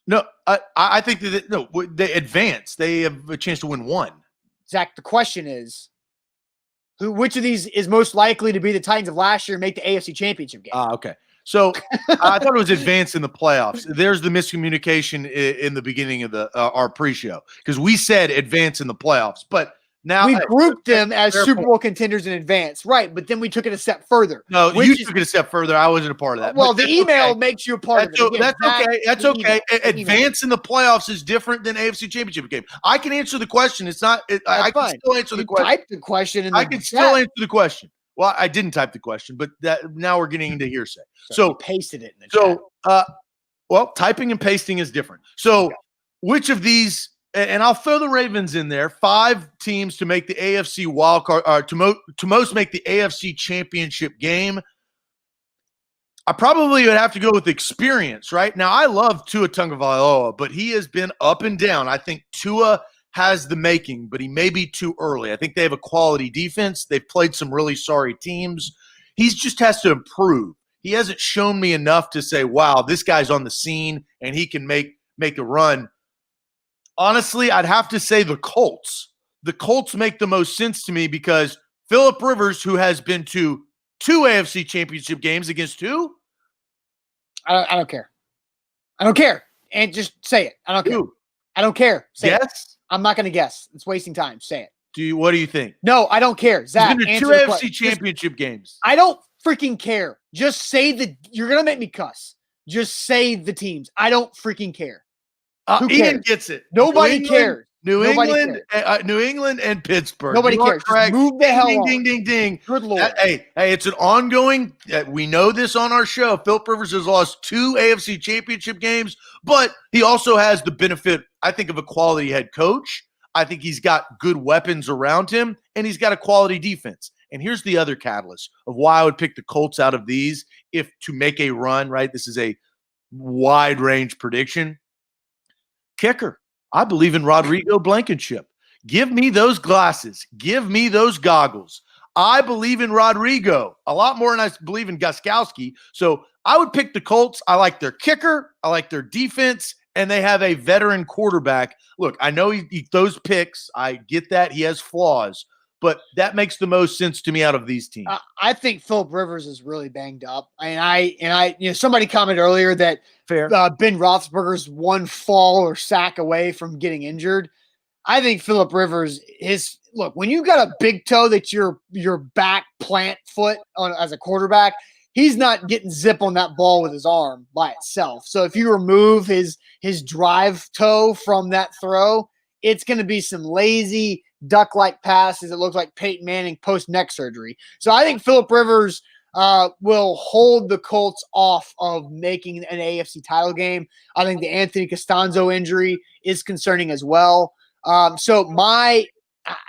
No, I think that they advance. They have a chance to win 1. Zach, the question is, which of these is most likely to be the Titans of last year and make the AFC Championship game? Okay. So I thought it was advance in the playoffs. There's the miscommunication in the beginning of our pre-show because we said advance in the playoffs, but now we grouped them as Super Bowl contenders in advance, right? But then we took it a step further. No, you took it a step further. I wasn't a part of that. Well, the email makes you a part of it. That's okay. That's okay. Advance in the playoffs is different than AFC Championship game. I can answer the question. It's not. I can still answer the question. Type the question. I can still answer the question. Well, I didn't type the question, but now we're getting into hearsay. So pasted it in the chat. Well, typing and pasting is different. So, which of these? And I'll throw the Ravens in there. 5 teams to make the AFC wildcard, to most make the AFC Championship game. I probably would have to go with experience, right? Now, I love Tua Tagovailoa, but he has been up and down. I think Tua has the making, but he may be too early. I think they have a quality defense. They've played some really sorry teams. He just has to improve. He hasn't shown me enough to say, wow, this guy's on the scene and he can make a run. Honestly, I'd have to say the Colts. The Colts make the most sense to me because Phillip Rivers, who has been to 2 AFC Championship games against who? I don't care. I don't care. And just say it. I don't care. I don't care. Say it. I'm not going to guess. It's wasting time. Say it. What do you think? No, I don't care. Zach, he's been to 2 AFC Championship games. I don't freaking care. Just say you're going to make me cuss. Just say the teams. I don't freaking care. Ian gets it. Nobody cares. New England and Pittsburgh. Nobody cares. Just move the hell on. Ding, ding, ding. Good Lord. Hey, it's an ongoing. We know this on our show. Phillip Rivers has lost 2 AFC Championship games, but he also has the benefit, I think, of a quality head coach. I think he's got good weapons around him, and he's got a quality defense. And here's the other catalyst of why I would pick the Colts out of these if to make a run, right? This is a wide range prediction. Kicker. I believe in Rodrigo Blankenship. Give me those glasses. Give me those goggles. I believe in Rodrigo a lot more than I believe in Gostkowski. So I would pick the Colts. I like their kicker. I like their defense. And they have a veteran quarterback. Look, I know he throws picks. I get that. He has flaws. But that makes the most sense to me out of these teams. I think Phillip Rivers is really banged up. And somebody commented earlier that Ben Roethlisberger's 1 fall or sack away from getting injured. I think Phillip Rivers look, when you got a big toe that's your back plant foot as a quarterback, he's not getting zip on that ball with his arm by itself. So if you remove his drive toe from that throw, it's going to be some lazy duck-like passes. It looks like Peyton Manning post-neck surgery. So I think Phillip Rivers will hold the Colts off of making an AFC title game. I think the Anthony Costanzo injury is concerning as well. So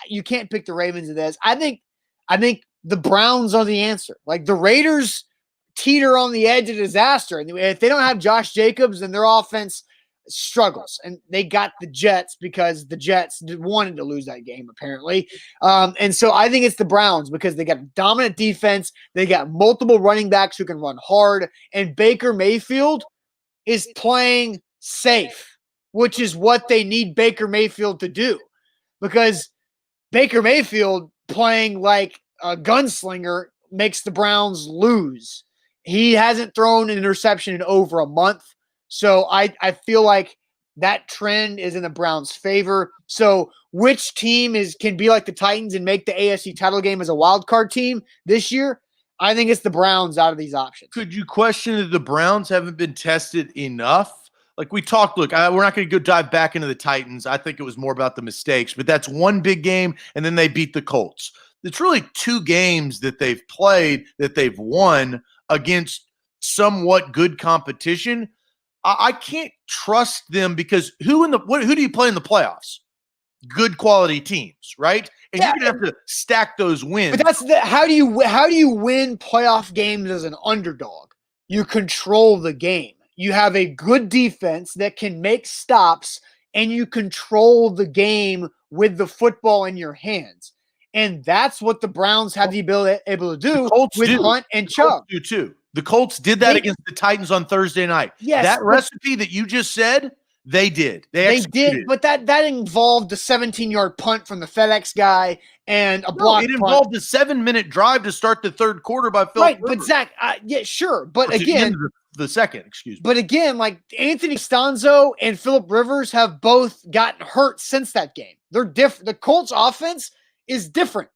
you can't pick the Ravens in this. I think I think the Browns are the answer. Like the Raiders teeter on the edge of disaster. And if they don't have Josh Jacobs, then their offense struggles. And they got the Jets because the Jets wanted to lose that game, apparently. And so I think it's the Browns because they got a dominant defense. They got multiple running backs who can run hard. And Baker Mayfield is playing safe, which is what they need Baker Mayfield to do. Because Baker Mayfield playing like a gunslinger makes the Browns lose. He hasn't thrown an interception in over a month. So I feel like that trend is in the Browns' favor. So which team can be like the Titans and make the AFC title game as a wild card team this year? I think it's the Browns out of these options. Could you question that the Browns haven't been tested enough? Like we talked, look, we're not going to go dive back into the Titans. I think it was more about the mistakes, but that's one big game, and then they beat the Colts. It's really two games that they've played that they've won against somewhat good competition. I can't trust them because who do you play in the playoffs? Good quality teams, right? And you're gonna have to stack those wins. But how do you win playoff games as an underdog? You control the game. You have a good defense that can make stops, and you control the game with the football in your hands. And that's what the Browns have the ability able to do with Hunt and Chubb. Do too. The Colts did that against the Titans on Thursday night. Yes, that recipe that you just said, they did. They did, but that involved a 17-yard punt from the FedEx guy and a block. It involved a 7-minute drive to start the third quarter by Phil. Right, Rivers. But Zach, yeah, sure, but again, the second, excuse me. But again, like Anthony Costanzo and Phillip Rivers have both gotten hurt since that game. They're different. The Colts offense is different.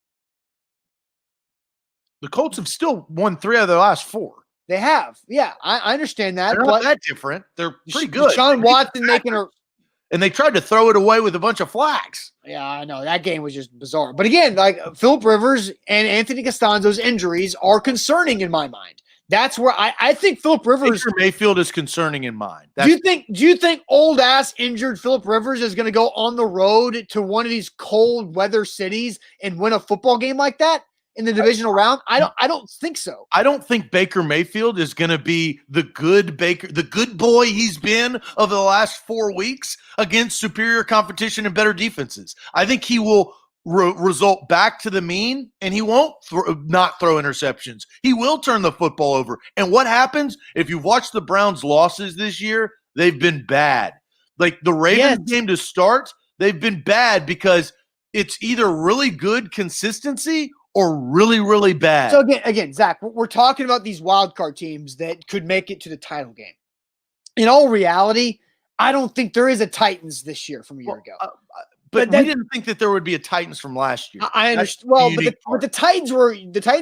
The Colts have still won 3 out of their last 4. They have. Yeah, I understand that. They're not that different. They're pretty good. Sean Watson making her. And they tried to throw it away with a bunch of flags. Yeah, I know. That game was just bizarre. But again, like Phillip Rivers and Anthony Costanzo's injuries are concerning in my mind. That's where I think Phillip Rivers. Baker Mayfield is concerning in mind. Do you think old ass injured Phillip Rivers is going to go on the road to one of these cold weather cities and win a football game like that in the divisional round? I don't think so. I don't think Baker Mayfield is going to be the good boy he's been over the last 4 weeks against superior competition and better defenses. I think he will result back to the mean, and he won't not throw interceptions. He will turn the football over. And what happens if you watch the Browns' losses this year? They've been bad. Like the Ravens game to start, they've been bad because it's either really good consistency or really, really bad. So again, Zach, we're talking about these wild card teams that could make it to the title game. In all reality, I don't think there is a Titans this year from a year ago. But we didn't think that there would be a Titans from last year. I understand. Well, but the Titans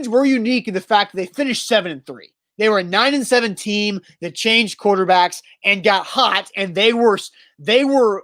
were unique in the fact that they finished 7-3. They were a 9-7 team that changed quarterbacks and got hot, and they were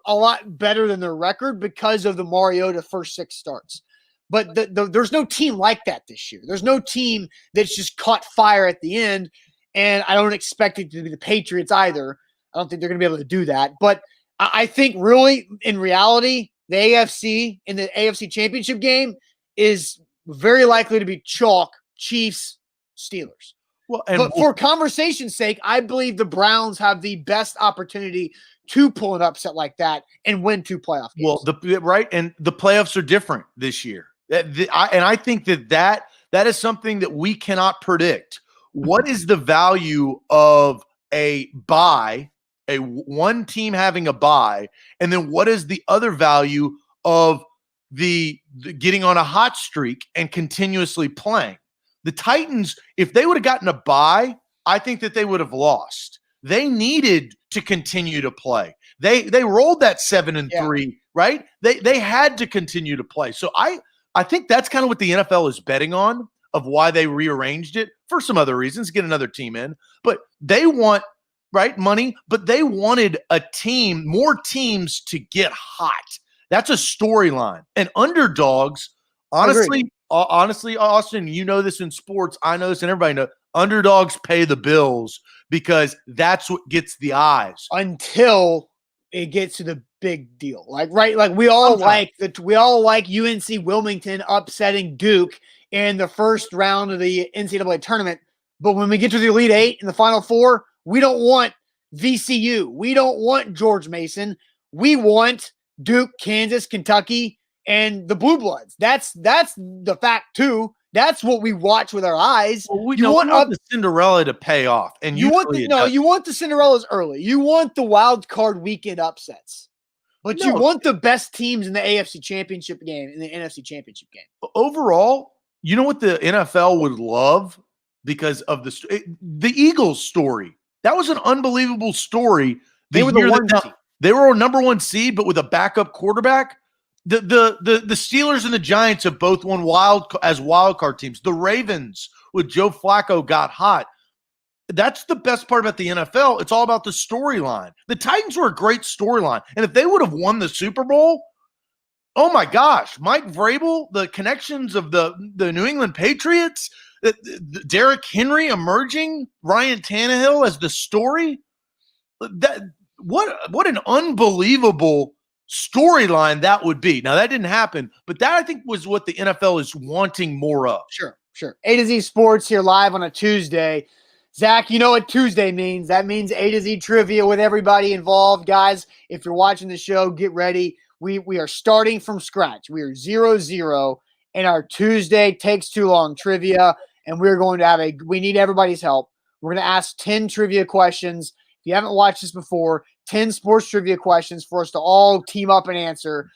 a lot better than their record because of the Mariota first 6 starts. But there's no team like that this year. There's no team that's just caught fire at the end, and I don't expect it to be the Patriots either. I don't think they're going to be able to do that. But I think really, in reality, the AFC in the AFC Championship game is very likely to be chalk Chiefs, Steelers. But for conversation's sake, I believe the Browns have the best opportunity to pull an upset like that and win 2 playoff games. Well, and the playoffs are different this year. I think that is something that we cannot predict. What is the value of a bye? One team having a bye, and then what is the other value of the getting on a hot streak and continuously playing? The Titans, if they would have gotten a bye, I think that they would have lost. They needed to continue to play. They rolled that 7-3, right? They had to continue to play. So I think that's kind of what the NFL is betting on, of why they rearranged it for some other reasons, get another team in. But they want money, but they wanted more teams to get hot. That's a storyline. And underdogs, honestly, Austin, you know this in sports. I know this, and everybody knows. Underdogs pay the bills because that's what gets the eyes. Until it gets to the big deal. Like we all like UNC Wilmington upsetting Duke in the first round of the NCAA tournament. But when we get to the Elite Eight and the Final Four, we don't want VCU. We don't want George Mason. We want Duke, Kansas, Kentucky, and the Blue Bloods. That's the fact too. That's what we watch with our eyes. Well, we want the Cinderella to pay off, and you want the Cinderellas early. You want the wild card weekend upsets, but you want the best teams in the AFC Championship game and the NFC Championship game. Overall, you know what the NFL would love because of the Eagles story. That was an unbelievable story. They were the one seed. They were a number one seed, but with a backup quarterback. The Steelers and the Giants have both won wild card teams. The Ravens with Joe Flacco got hot. That's the best part about the NFL. It's all about the storyline. The Titans were a great storyline. And if they would have won the Super Bowl, oh my gosh, Mike Vrabel, the connections of the New England Patriots, Derrick Henry emerging, Ryan Tannehill as the story. What an unbelievable storyline that would be. Now, that didn't happen, but that I think was what the NFL is wanting more of. Sure. A to Z Sports here live on a Tuesday. Zach, you know what Tuesday means. That means A to Z trivia with everybody involved. Guys, if you're watching the show, get ready. We are starting from scratch. We are 0-0 in our Tuesday Takes Too Long trivia, and we're going to we need everybody's help. We're going to ask 10 trivia questions. If you haven't watched this before, 10 sports trivia questions for us to all team up and answer.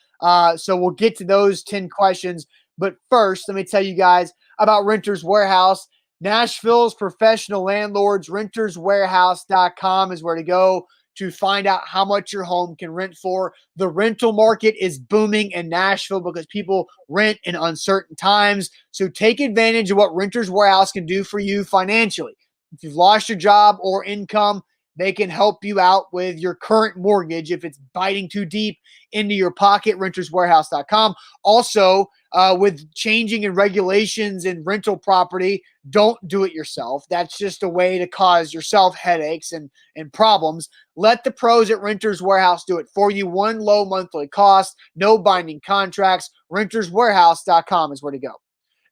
So we'll get to those 10 questions. But first, let me tell you guys about Renters Warehouse. Nashville's professional landlords, renterswarehouse.com is where to go to find out how much your home can rent for. The rental market is booming in Nashville because people rent in uncertain times. So take advantage of what Renters Warehouse can do for you financially. If you've lost your job or income, they can help you out with your current mortgage if it's biting too deep into your pocket, renterswarehouse.com. Also, with changing in regulations in rental property, don't do it yourself. That's just a way to cause yourself headaches and problems. Let the pros at Renters Warehouse do it for you. One low monthly cost, no binding contracts. Renterswarehouse.com is where to go.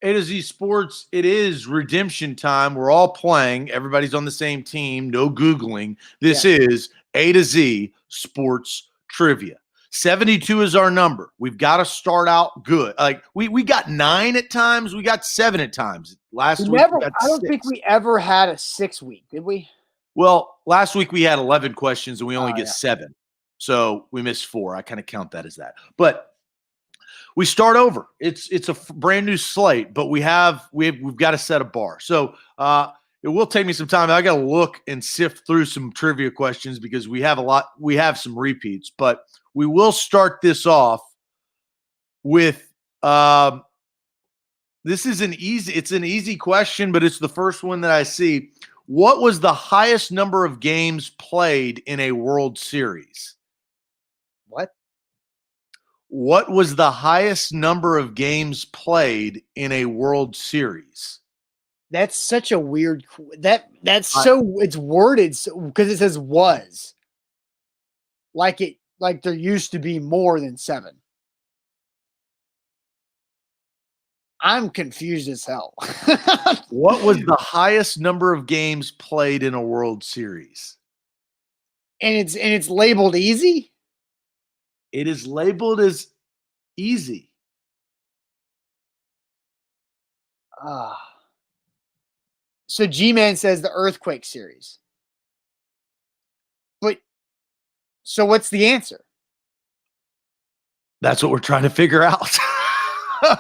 A to Z Sports, it is redemption time. We're all playing. Everybody's on the same team. No Googling. This is A to Z Sports Trivia. 72 is our number. We've got to start out good. Like we got 9 at times. We got 7 at times. Last week, I don't think we ever had a 6 week, did we? Well, last week we had 11 questions and we only get 7. So we missed 4. I kind of count that as that. But we start over. It's a brand new slate, but we've got to set a bar. So it will take me some time. I got to look and sift through some trivia questions because we have some repeats, but we will start this off with this is an easy question, but it's the first one that I see. What was the highest number of games played in a World Series? What was the highest number of games played in a World Series? That's such a weird it's worded because it says was. Like there used to be more than 7. I'm confused as hell. What was the highest number of games played in a World Series? And it's labeled easy? It is labeled as easy. So G-Man says the Earthquake series. But so what's the answer? That's what we're trying to figure out.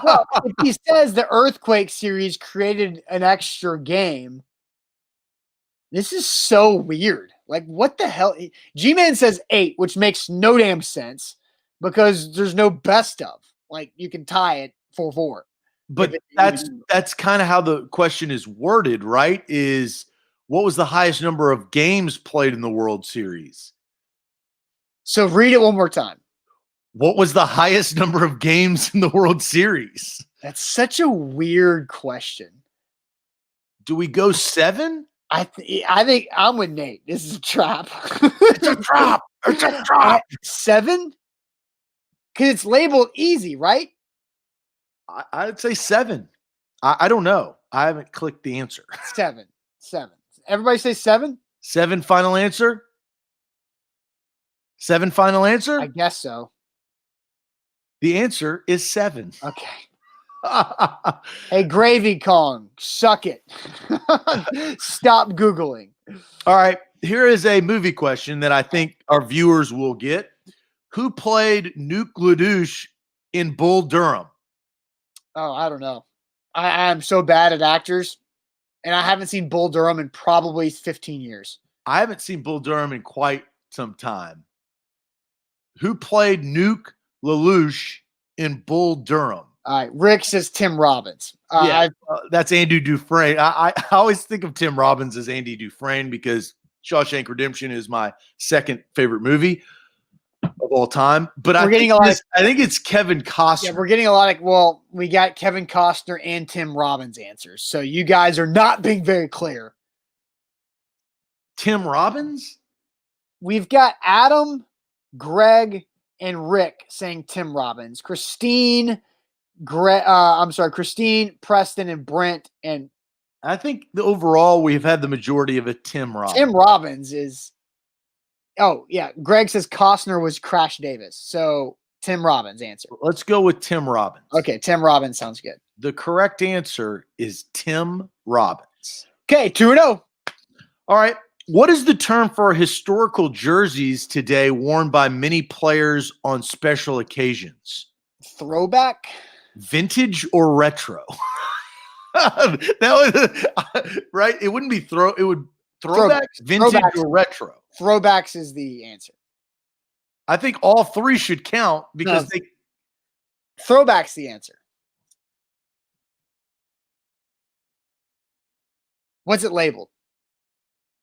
Well, if he says the Earthquake series created an extra game, this is so weird. Like, what the hell? G-Man says 8, which makes no damn sense because there's no best of. Like, you can tie it 4-4. But that's kind of how the question is worded, right? Is what was the highest number of games played in the World Series? So read it one more time. What was the highest number of games in the World Series? That's such a weird question. Do we go 7? I think I'm with Nate. This is a trap. It's a trap. It's a trap. 7? Because it's labeled easy, right? I'd say 7. I don't know. I haven't clicked the answer. 7. Everybody say 7? 7 final answer? 7 final answer? I guess so. The answer is 7. Okay. Hey, Gravy Kong, suck it. Stop Googling. All right. Here is a movie question that I think our viewers will get. Who played Nuke LaDouche in Bull Durham? Oh, I don't know. I am so bad at actors, and I haven't seen Bull Durham in probably 15 years. I haven't seen Bull Durham in quite some time. Who played Nuke LaDouche in Bull Durham? All right. Rick says Tim Robbins. That's Andy Dufresne. I always think of Tim Robbins as Andy Dufresne because Shawshank Redemption is my second favorite movie of all time. But I think it's Kevin Costner. Yeah, we're getting a lot of, we got Kevin Costner and Tim Robbins answers. So you guys are not being very clear. Tim Robbins? We've got Adam, Greg, and Rick saying Tim Robbins. Christine, Preston, and Brent. And I think overall we've had the majority of a Tim Robbins. Tim Robbins is. Oh, yeah. Greg says Costner was Crash Davis. So Tim Robbins answer. Let's go with Tim Robbins. Okay, Tim Robbins sounds good. The correct answer is Tim Robbins. Okay, 2-0. All right. What is the term for historical jerseys today worn by many players on special occasions? Throwback? Vintage or retro? That was right. It wouldn't be throwback, vintage or retro. Throwbacks is the answer. I think all three should count because throwback's the answer. What's it labeled?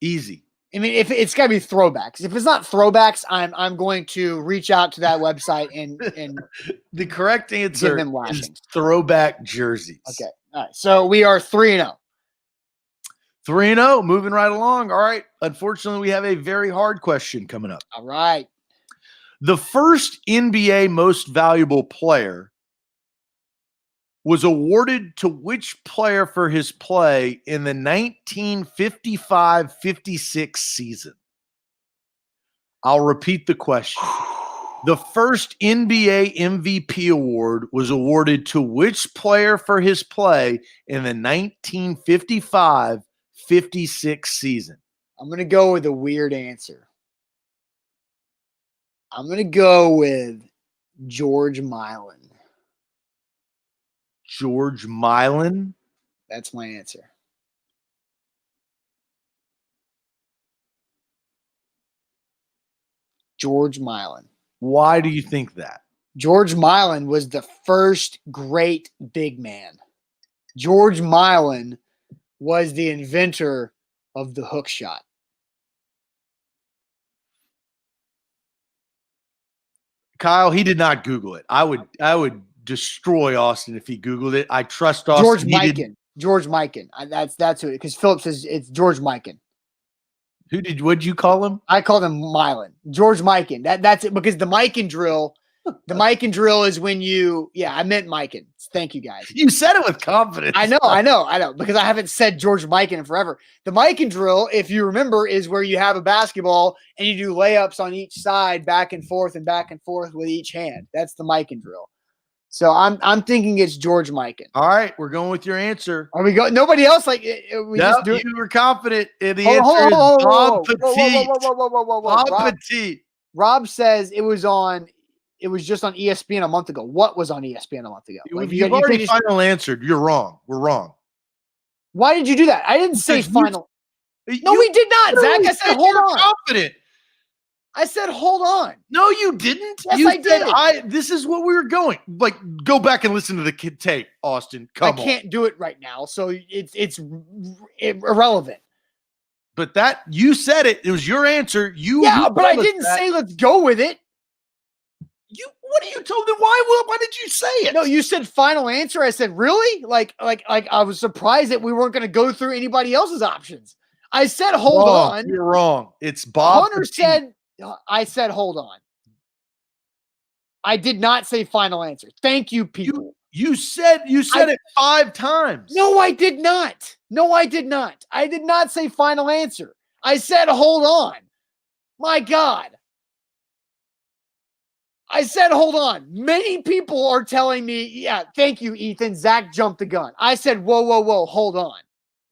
Easy. I mean, if it's got to be throwbacks. If it's not throwbacks, I'm going to reach out to that website and the correct answer is throwback jerseys. Okay. All right. So we are 3-0. 3-0, moving right along. All right. Unfortunately, we have a very hard question coming up. All right. The first NBA most valuable player was awarded to which player for his play in the 1955-56 season? I'll repeat the question. The first NBA MVP award was awarded to which player for his play in the 1955-56 season? I'm going to go with a weird answer. I'm going to go with George Milan. George Milan? That's my answer. George Milan. Why do you think that? George Milan was the first great big man. George Milan was the inventor of the hook shot. Kyle, he did not Google it. I would destroy Austin if he Googled it. I trust Austin. George Mikan. That's who it is. Because Philip says it's George Mikan. What'd you call him? I called him Milan. George Mikan. That's it, because the Mikan drill. The Mikan drill is when I meant Mikan. Thank you, guys. You said it with confidence. I know. Because I haven't said George Mikan in forever. The Mikan drill, if you remember, is where you have a basketball and you do layups on each side, back and forth with each hand. That's the Mikan drill. So I'm thinking it's George Mikan. All right, we're going with your answer. Are we going? Nobody else you were confident. The answer is Bob Petit. Bob Petit. Rob says it was just on ESPN a month ago. What was on ESPN a month ago? You've already final answered. You're wrong. We're wrong. Why did you do that? I didn't say final. No, we did not, Zach. I said hold on. Confident. I said hold on. No, you didn't. Yes, I did. This is what we were going. Like, go back and listen to the tape, Austin. Come on. I can't do it right now, so it's irrelevant. But you said it. It was your answer. But I didn't say let's go with it. What are you told them? Why did you say it? No, you said final answer. I said, really? Like I was surprised that we weren't going to go through anybody else's options. I said, hold on. You're wrong. It's Bob. Hunter said, I said, hold on. I did not say final answer. Thank you, people. You said it 5 times. No, I did not. No, I did not. I did not say final answer. I said hold on. My God. I said hold on. Many people are telling me, yeah, thank you, Ethan. Zach jumped the gun. I said, whoa, hold on.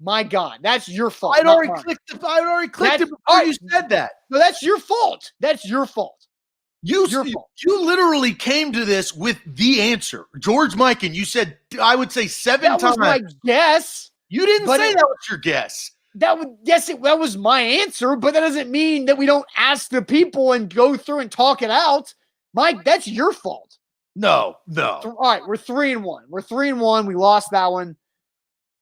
My God, that's your fault. I'd already clicked it before you said that. No, that's your fault. That's your fault. You literally came to this with the answer. George Mikan, you said, I would say 7 times. That was my guess. You didn't say that was your guess. That was my answer, but that doesn't mean that we don't ask the people and go through and talk it out. Mike, that's your fault. No. All right, we're 3-1. We're 3-1. We lost that one.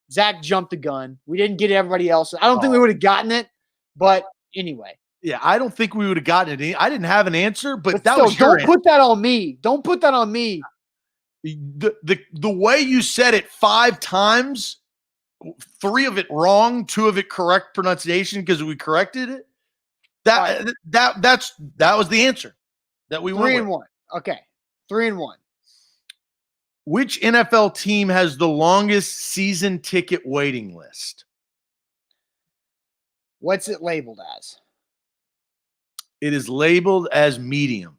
Zach jumped the gun. We didn't get everybody else. I don't think we would have gotten it, but anyway. Yeah, I don't think we would have gotten it. I didn't have an answer, but that was your answer. Don't put that on me. Don't put that on me. The way you said it 5 times, 3 of it wrong, 2 of it correct pronunciation because we corrected it. That was the answer that we went 3-1. Okay, 3-1. Which NFL team has the longest season ticket waiting list? What's it labeled as? It is labeled as medium.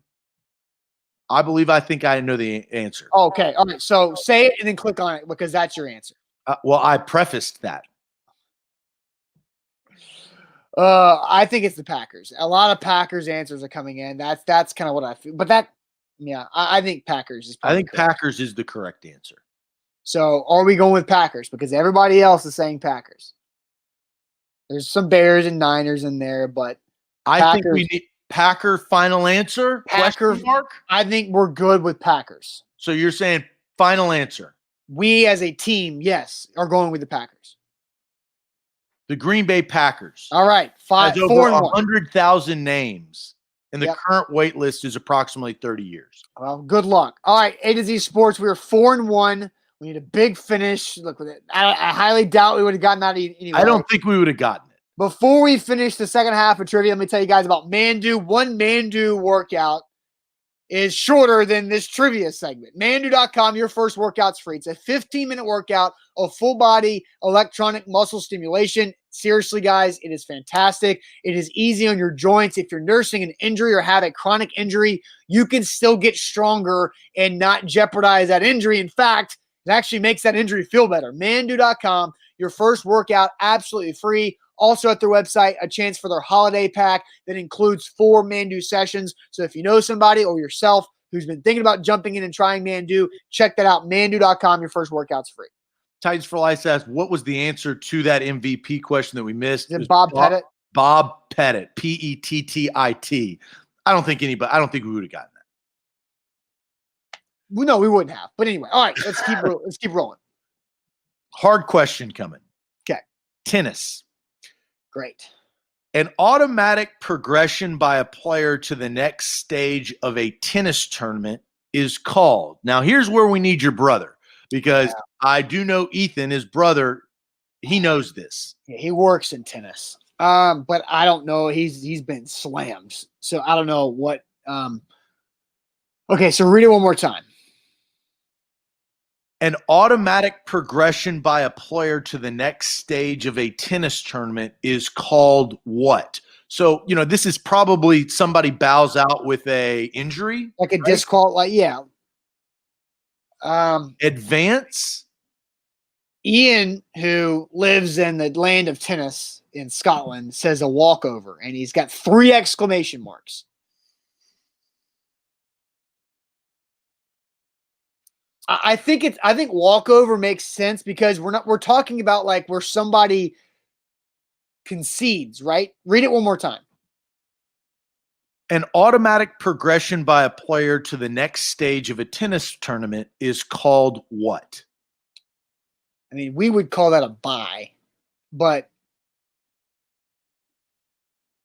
I think I know the answer. Okay. All right. So say it and then click on it because that's your answer. Well, I prefaced that. I think it's the Packers. A lot of Packers answers are coming in. That's kind of what I feel. But I think Packers is I think correct. Packers is the correct answer. So are we going with Packers? Because everybody else is saying Packers. There's some Bears and Niners in there, but I think we need Packer final answer? Packer mark? I think we're good with Packers. So you're saying final answer? We as a team, yes, are going with the Packers. The Green Bay Packers. All right. Has over 100,000 names, and the current wait list is approximately 30 years. Well, good luck. All right, A to Z Sports. We are 4-1. We need a big finish. Look with it. I highly doubt we would have gotten that anyway. I don't think we would have gotten it. Before we finish the second half of trivia, let me tell you guys about Mandu. One Mandu workout is shorter than this trivia segment. Mandu.com, your first workout's free. It's a 15-minute workout of full-body electronic muscle stimulation. Seriously, guys, it is fantastic. It is easy on your joints. If you're nursing an injury or have a chronic injury, you can still get stronger and not jeopardize that injury. In fact, it actually makes that injury feel better. Mandu.com, your first workout, absolutely free. Also at their website, a chance for their holiday pack that includes 4 Mandu sessions. So if you know somebody or yourself who's been thinking about jumping in and trying Mandu, check that out. Mandu.com, your first workout's free. Titans for Life asked, what was the answer to that MVP question that we missed? Is it Bob Pettit? Bob Pettit, Pettit. I don't think we would have gotten that. Well, no, we wouldn't have. But anyway, all right, let's keep rolling. Hard question coming. Okay. Tennis. Great. An automatic progression by a player to the next stage of a tennis tournament is called. Now, here's where we need your brother, because I do know Ethan, his brother, he knows this. Yeah, he works in tennis. But I don't know. He's been slammed. So I don't know what okay, so read it one more time. An automatic progression by a player to the next stage of a tennis tournament is called what? So, this is probably somebody bows out with a injury. Like a disqual, Advance? Ian, who lives in the land of tennis in Scotland, says a walkover, and he's got 3 exclamation marks. I think walkover makes sense because we're talking about like where somebody concedes, right? Read it one more time. An automatic progression by a player to the next stage of a tennis tournament is called what? I mean, we would call that a bye, but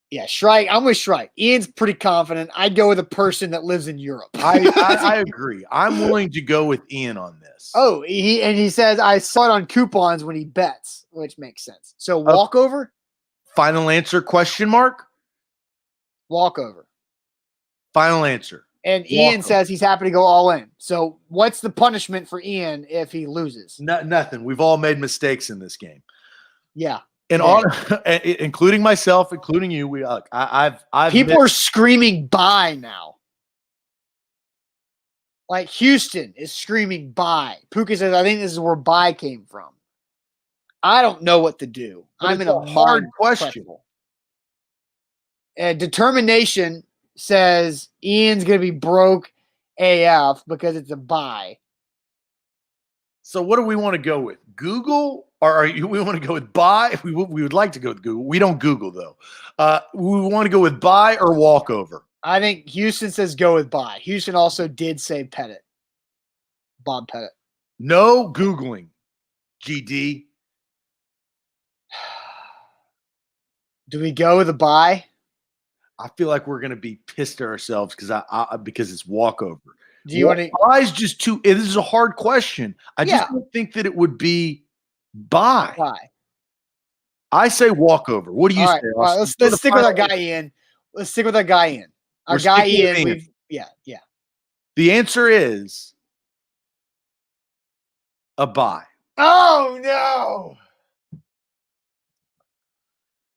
yeah, Shrike. I'm with Shrike. Ian's pretty confident. I'd go with a person that lives in Europe. I agree. I'm willing to go with Ian on this. Oh, he says I saw it on coupons when he bets, which makes sense. So walkover? Final answer, question mark? Walkover. Final answer. And Ian says he's happy to go all in. So what's the punishment for Ian if he loses? Nothing. We've all made mistakes in this game. Yeah. And all, including myself, including you, I've people are screaming bye now. Like Houston is screaming bye. Puka says, I think this is where bye came from. I don't know what to do. I'm in a hard question. Determination says Ian's going to be broke AF because it's a bye. So what do we want to go with? Google, or we want to go with bye? We would like to go with Google. We don't Google though. We want to go with bye or walkover. I think Houston says go with bye. Houston also did say Pettit. Bob Pettit. No Googling. GD. Do we go with a bye? I feel like we're going to be pissed at ourselves because it's walkover. Do you want to? Bye's just too. This is a hard question. I just don't think that it would be bye. Bye. I say walkover. What do you say? All right, let's stick with our guy Ian. Let's stick with our guy Ian. Our guy Ian. Yeah. The answer is a bye. Oh no.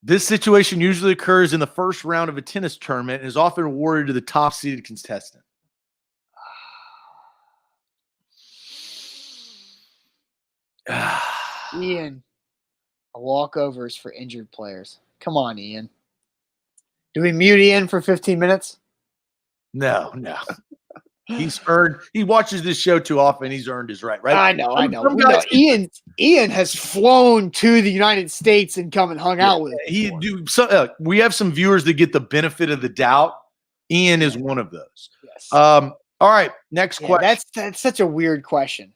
This situation usually occurs in the first round of a tennis tournament and is often awarded to the top seeded contestant. Ian, a walkover is for injured players. Come on, Ian. Do we mute Ian for 15 minutes? No. He watches this show too often. He's earned his right? I know. Ian has flown to the United States and come and hung out with us. We have some viewers that get the benefit of the doubt. Ian is one of those. Yes. All right. Next question. That's such a weird question.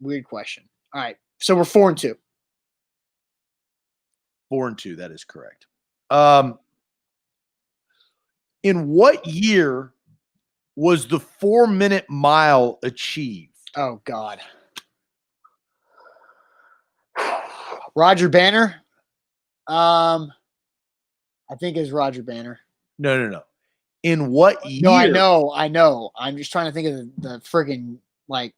Weird question. All right. So we're 4-2. 4-2. That is correct. In what year was the 4-minute mile achieved? Oh, God. Roger Banner? I think it's Roger Banner. No. In what year? No, I know. I'm just trying to think of the friggin' like.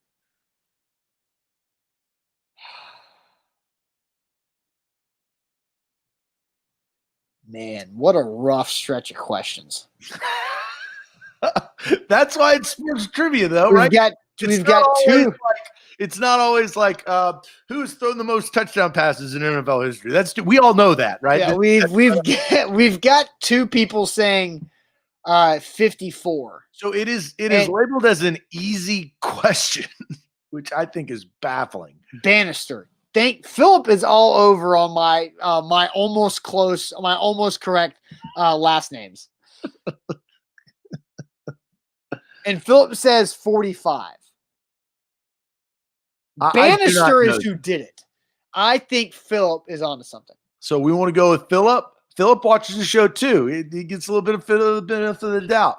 Man, what a rough stretch of questions. That's why it's sports trivia, though, right? We've got two. It's not always like who's thrown the most touchdown passes in NFL history. We all know that, right? Yeah, we've got two people saying 54. So it is labeled as an easy question, which I think is baffling. Bannister. Philip is all over on my my almost correct last names. And Philip says 45. Bannister is who did it. I think Philip is onto something. So we want to go with Philip. Philip watches the show too. He gets a little bit of the benefit of the doubt.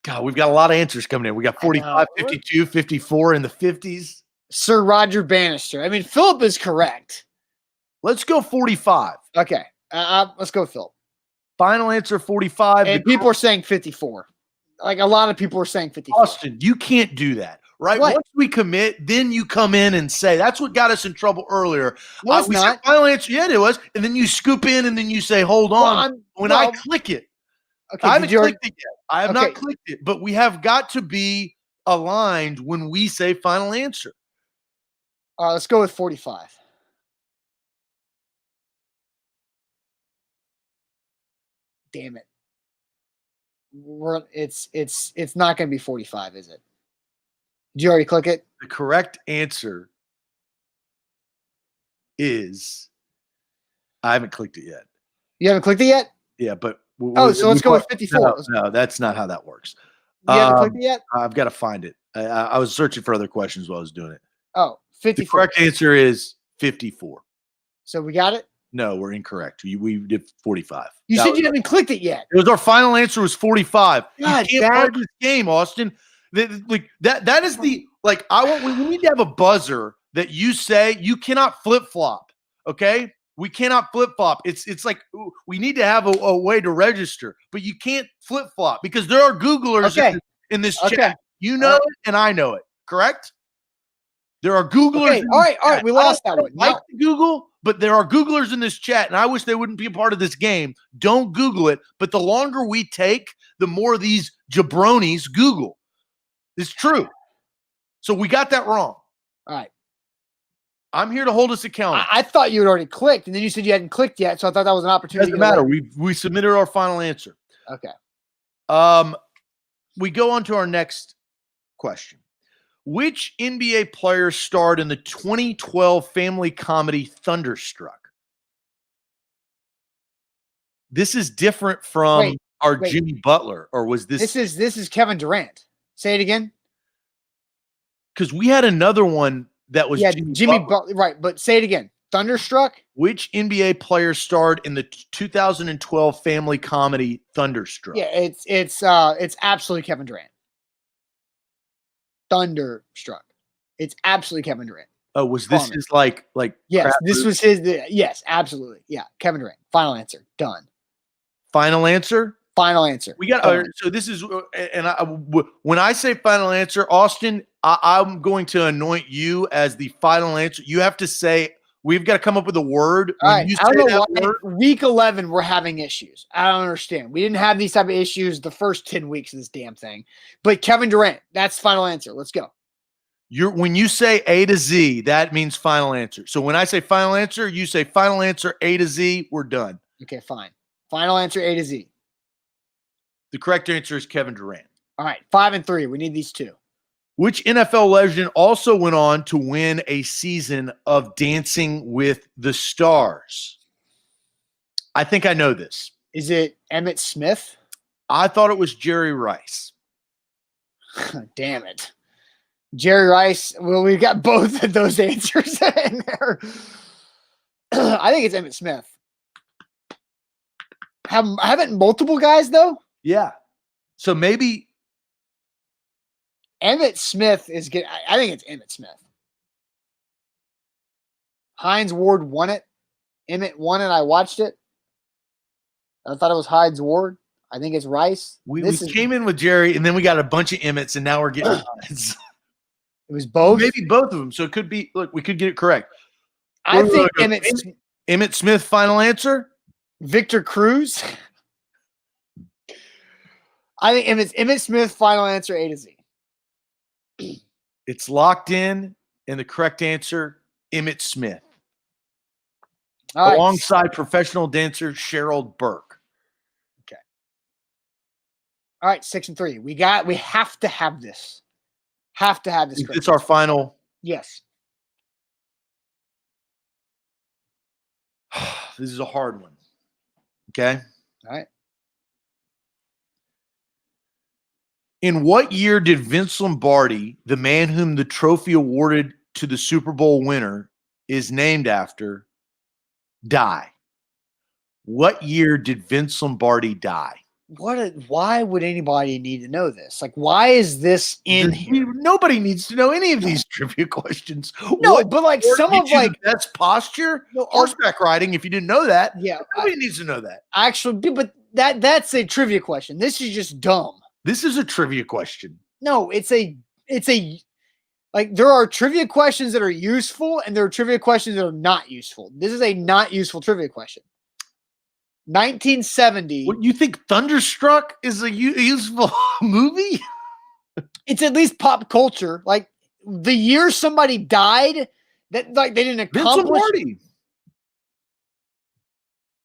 God, we've got a lot of answers coming in. We got 45, 52, 54 in the 50s. Sir Roger Bannister. I mean, Philip is correct. Let's go 45. Okay. Let's go with Philip. Final answer 45. And people are saying 54. Like a lot of people are saying 54. Austin, you can't do that, right? What? Once we commit, then you come in and say, that's what got us in trouble earlier. No, it's not. Said final answer, yeah, it was. And then you scoop in and then you say, hold on. I click it. Okay, I haven't clicked it yet. I have not clicked it, but we have got to be aligned when we say final answer. All right, let's go with 45. Damn it. It's not going to be 45, is it? Did you already click it? The correct answer is I haven't clicked it yet. You haven't clicked it yet? Yeah, but so let's go with 54. No, that's not how that works. You haven't clicked it yet? I've got to find it. I was searching for other questions while I was doing it. Oh, 54. The correct answer is 54. So we got it? No, we're incorrect. We did 45. You said you haven't clicked it yet. It was our final answer was 45. God, you can't play this game, Austin. That is the we need to have a buzzer that you say you cannot flip flop. Okay, We cannot flip flop. It's like we need to have a way to register, but you can't flip flop because there are Googlers in this chat. You know it, and I know it. Correct? There are Googlers. Okay. All right. We lost that one. Like Google, but there are Googlers in this chat, and I wish they wouldn't be a part of this game. Don't Google it. But the longer we take, the more these jabronis Google. It's true. So we got that wrong. All right. I'm here to hold us accountable. I thought you had already clicked, and then you said you hadn't clicked yet, so I thought that was an opportunity. Doesn't matter. We submitted our final answer. Okay. We go on to our next question. Which NBA player starred in the 2012 family comedy Thunderstruck? This is different from our Jimmy Butler, or was this? This is Kevin Durant. Say it again. Because we had another one that was Jimmy Butler. Right, but say it again. Thunderstruck? Which NBA player starred in the 2012 family comedy Thunderstruck? Yeah, it's absolutely Kevin Durant. Thunderstruck. It's absolutely Kevin Durant. Oh, was this his like yes, this was his yes, absolutely. Yeah, Kevin Durant. Final answer. Done. Final answer? Final answer. We got so this is when I say final answer, Austin, I'm going to anoint you as the final answer. You have to say we've got to come up with a word. All right. I don't know why week 11 we're having issues. I don't understand. We didn't have these type of issues the first 10 weeks of this damn thing. But Kevin Durant, that's final answer. Let's go. When you say A to Z, that means final answer. So when I say final answer, you say final answer A to Z, we're done. Okay, fine. Final answer A to Z. The correct answer is Kevin Durant. All right, 5 and 3. We need these two. Which NFL legend also went on to win a season of Dancing with the Stars? I think I know this. Is it Emmitt Smith? I thought it was Jerry Rice. Damn it. Jerry Rice. Well, we've got both of those answers in there. I think it's Emmitt Smith. Haven't multiple guys, though? Yeah. So maybe Emmitt Smith is good. I think it's Emmitt Smith. Hines Ward won it. Emmitt won it. I watched it. I thought it was Hines Ward. I think it's Rice. We came in with Jerry, and then we got a bunch of Emmets, and now we're getting Hines. It was both? Maybe both of them. So it could be, look, we could get it correct. I think Emmitt Smith, final answer? Victor Cruz? I think Emmitt Smith, final answer A to Z. It's locked in, and the correct answer, Emmitt Smith. Alongside professional dancer Cheryl Burke. Okay. All right, 6 and 3. We have to have this. Have to have this. It's our final. Yes. This is a hard one. Okay. All right. In what year did Vince Lombardi, the man whom the trophy awarded to the Super Bowl winner is named after, die? What year did Vince Lombardi die? Why would anybody need to know this? Like, why is this in here? Nobody needs to know any of these trivia questions. No, but like some of like that's posture, horseback riding. If you didn't know that, yeah, nobody needs to know that. Actually, but that's a trivia question. This is just dumb. This is a trivia question. No, it's a like there are trivia questions that are useful and there are trivia questions that are not useful. This is a not useful trivia question. 1970. What, you think Thunderstruck is a useful movie? It's at least pop culture. Like the year somebody died, that like they didn't accomplish.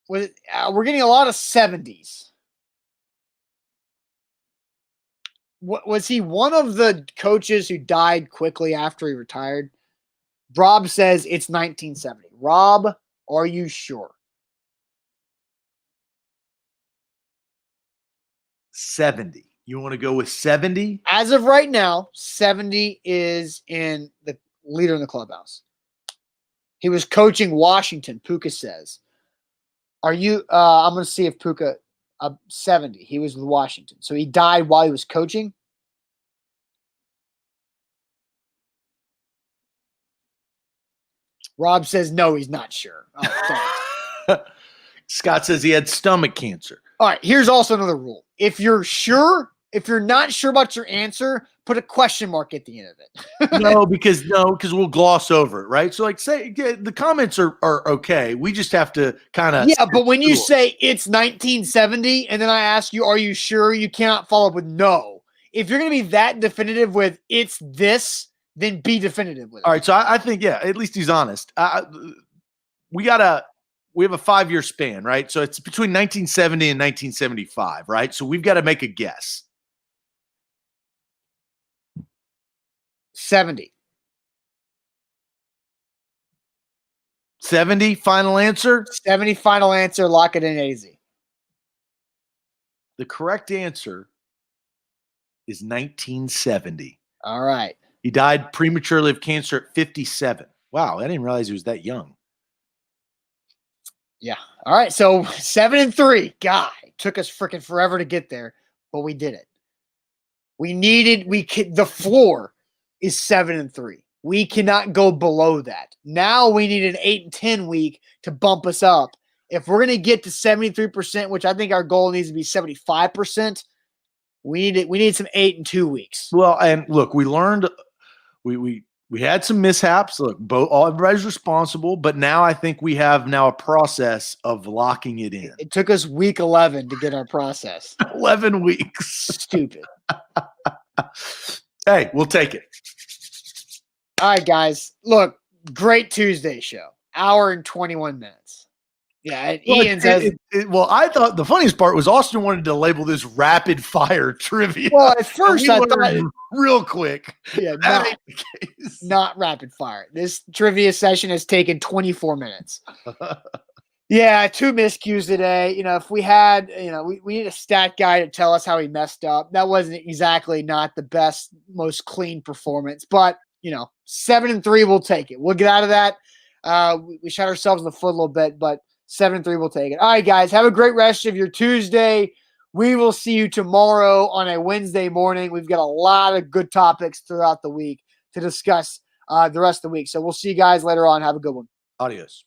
We're getting a lot of 70s. Was he one of the coaches who died quickly after he retired? Rob says it's 1970. Rob, are you sure? 70. You want to go with 70? As of right now, 70 is in the leader in the clubhouse. He was coaching Washington, Puka says. Are you I'm going to see if Puka 70. He was with Washington. So he died while he was coaching. Rob says no, he's not sure. Oh, Scott says he had stomach cancer. All right, here's also another rule. If you're not sure about your answer, put a question mark at the end of it. No, because we'll gloss over it, right? So, like, say the comments are okay. We just have to kind of but when you say it's 1970, and then I ask you, are you sure? You cannot follow up with no. If you're going to be that definitive with it's this, then be definitive with it. All right, so I think at least he's honest. We have a 5-year span, right? So it's between 1970 and 1975, right? So we've got to make a guess. 70. 70, final answer? 70, final answer. Lock it in, AZ. The correct answer is 1970. All right. He died prematurely of cancer at 57. Wow, I didn't realize he was that young. Yeah. All right. So 7-3. God, it took us freaking forever to get there, but we did it. The floor is 7-3. We cannot go below that. Now we need an 8-10 week to bump us up. If we're going to get to 73%, which I think our goal needs to be 75%, we need some 8-2 weeks. Well, and look, we learned we had some mishaps. Look, everybody's responsible, but now I think we have a process of locking it in. It took us week 11 to get our process. 11 weeks. Stupid. Hey, we'll take it. All right, guys. Look, great Tuesday show. Hour and 21 minutes. Yeah, Ian says. Well, I thought the funniest part was Austin wanted to label this rapid fire trivia. Well, at first I thought real quick. Yeah, not rapid fire. This trivia session has taken 24 minutes. Yeah, 2 miscues today. If we had, we need a stat guy to tell us how he messed up. That wasn't exactly not the best, most clean performance, but 7-3, we'll take it. We'll get out of that. We shot ourselves in the foot a little bit, but 7-3, we'll take it. All right, guys, have a great rest of your Tuesday. We will see you tomorrow on a Wednesday morning. We've got a lot of good topics throughout the week to discuss the rest of the week. So we'll see you guys later on. Have a good one. Adios.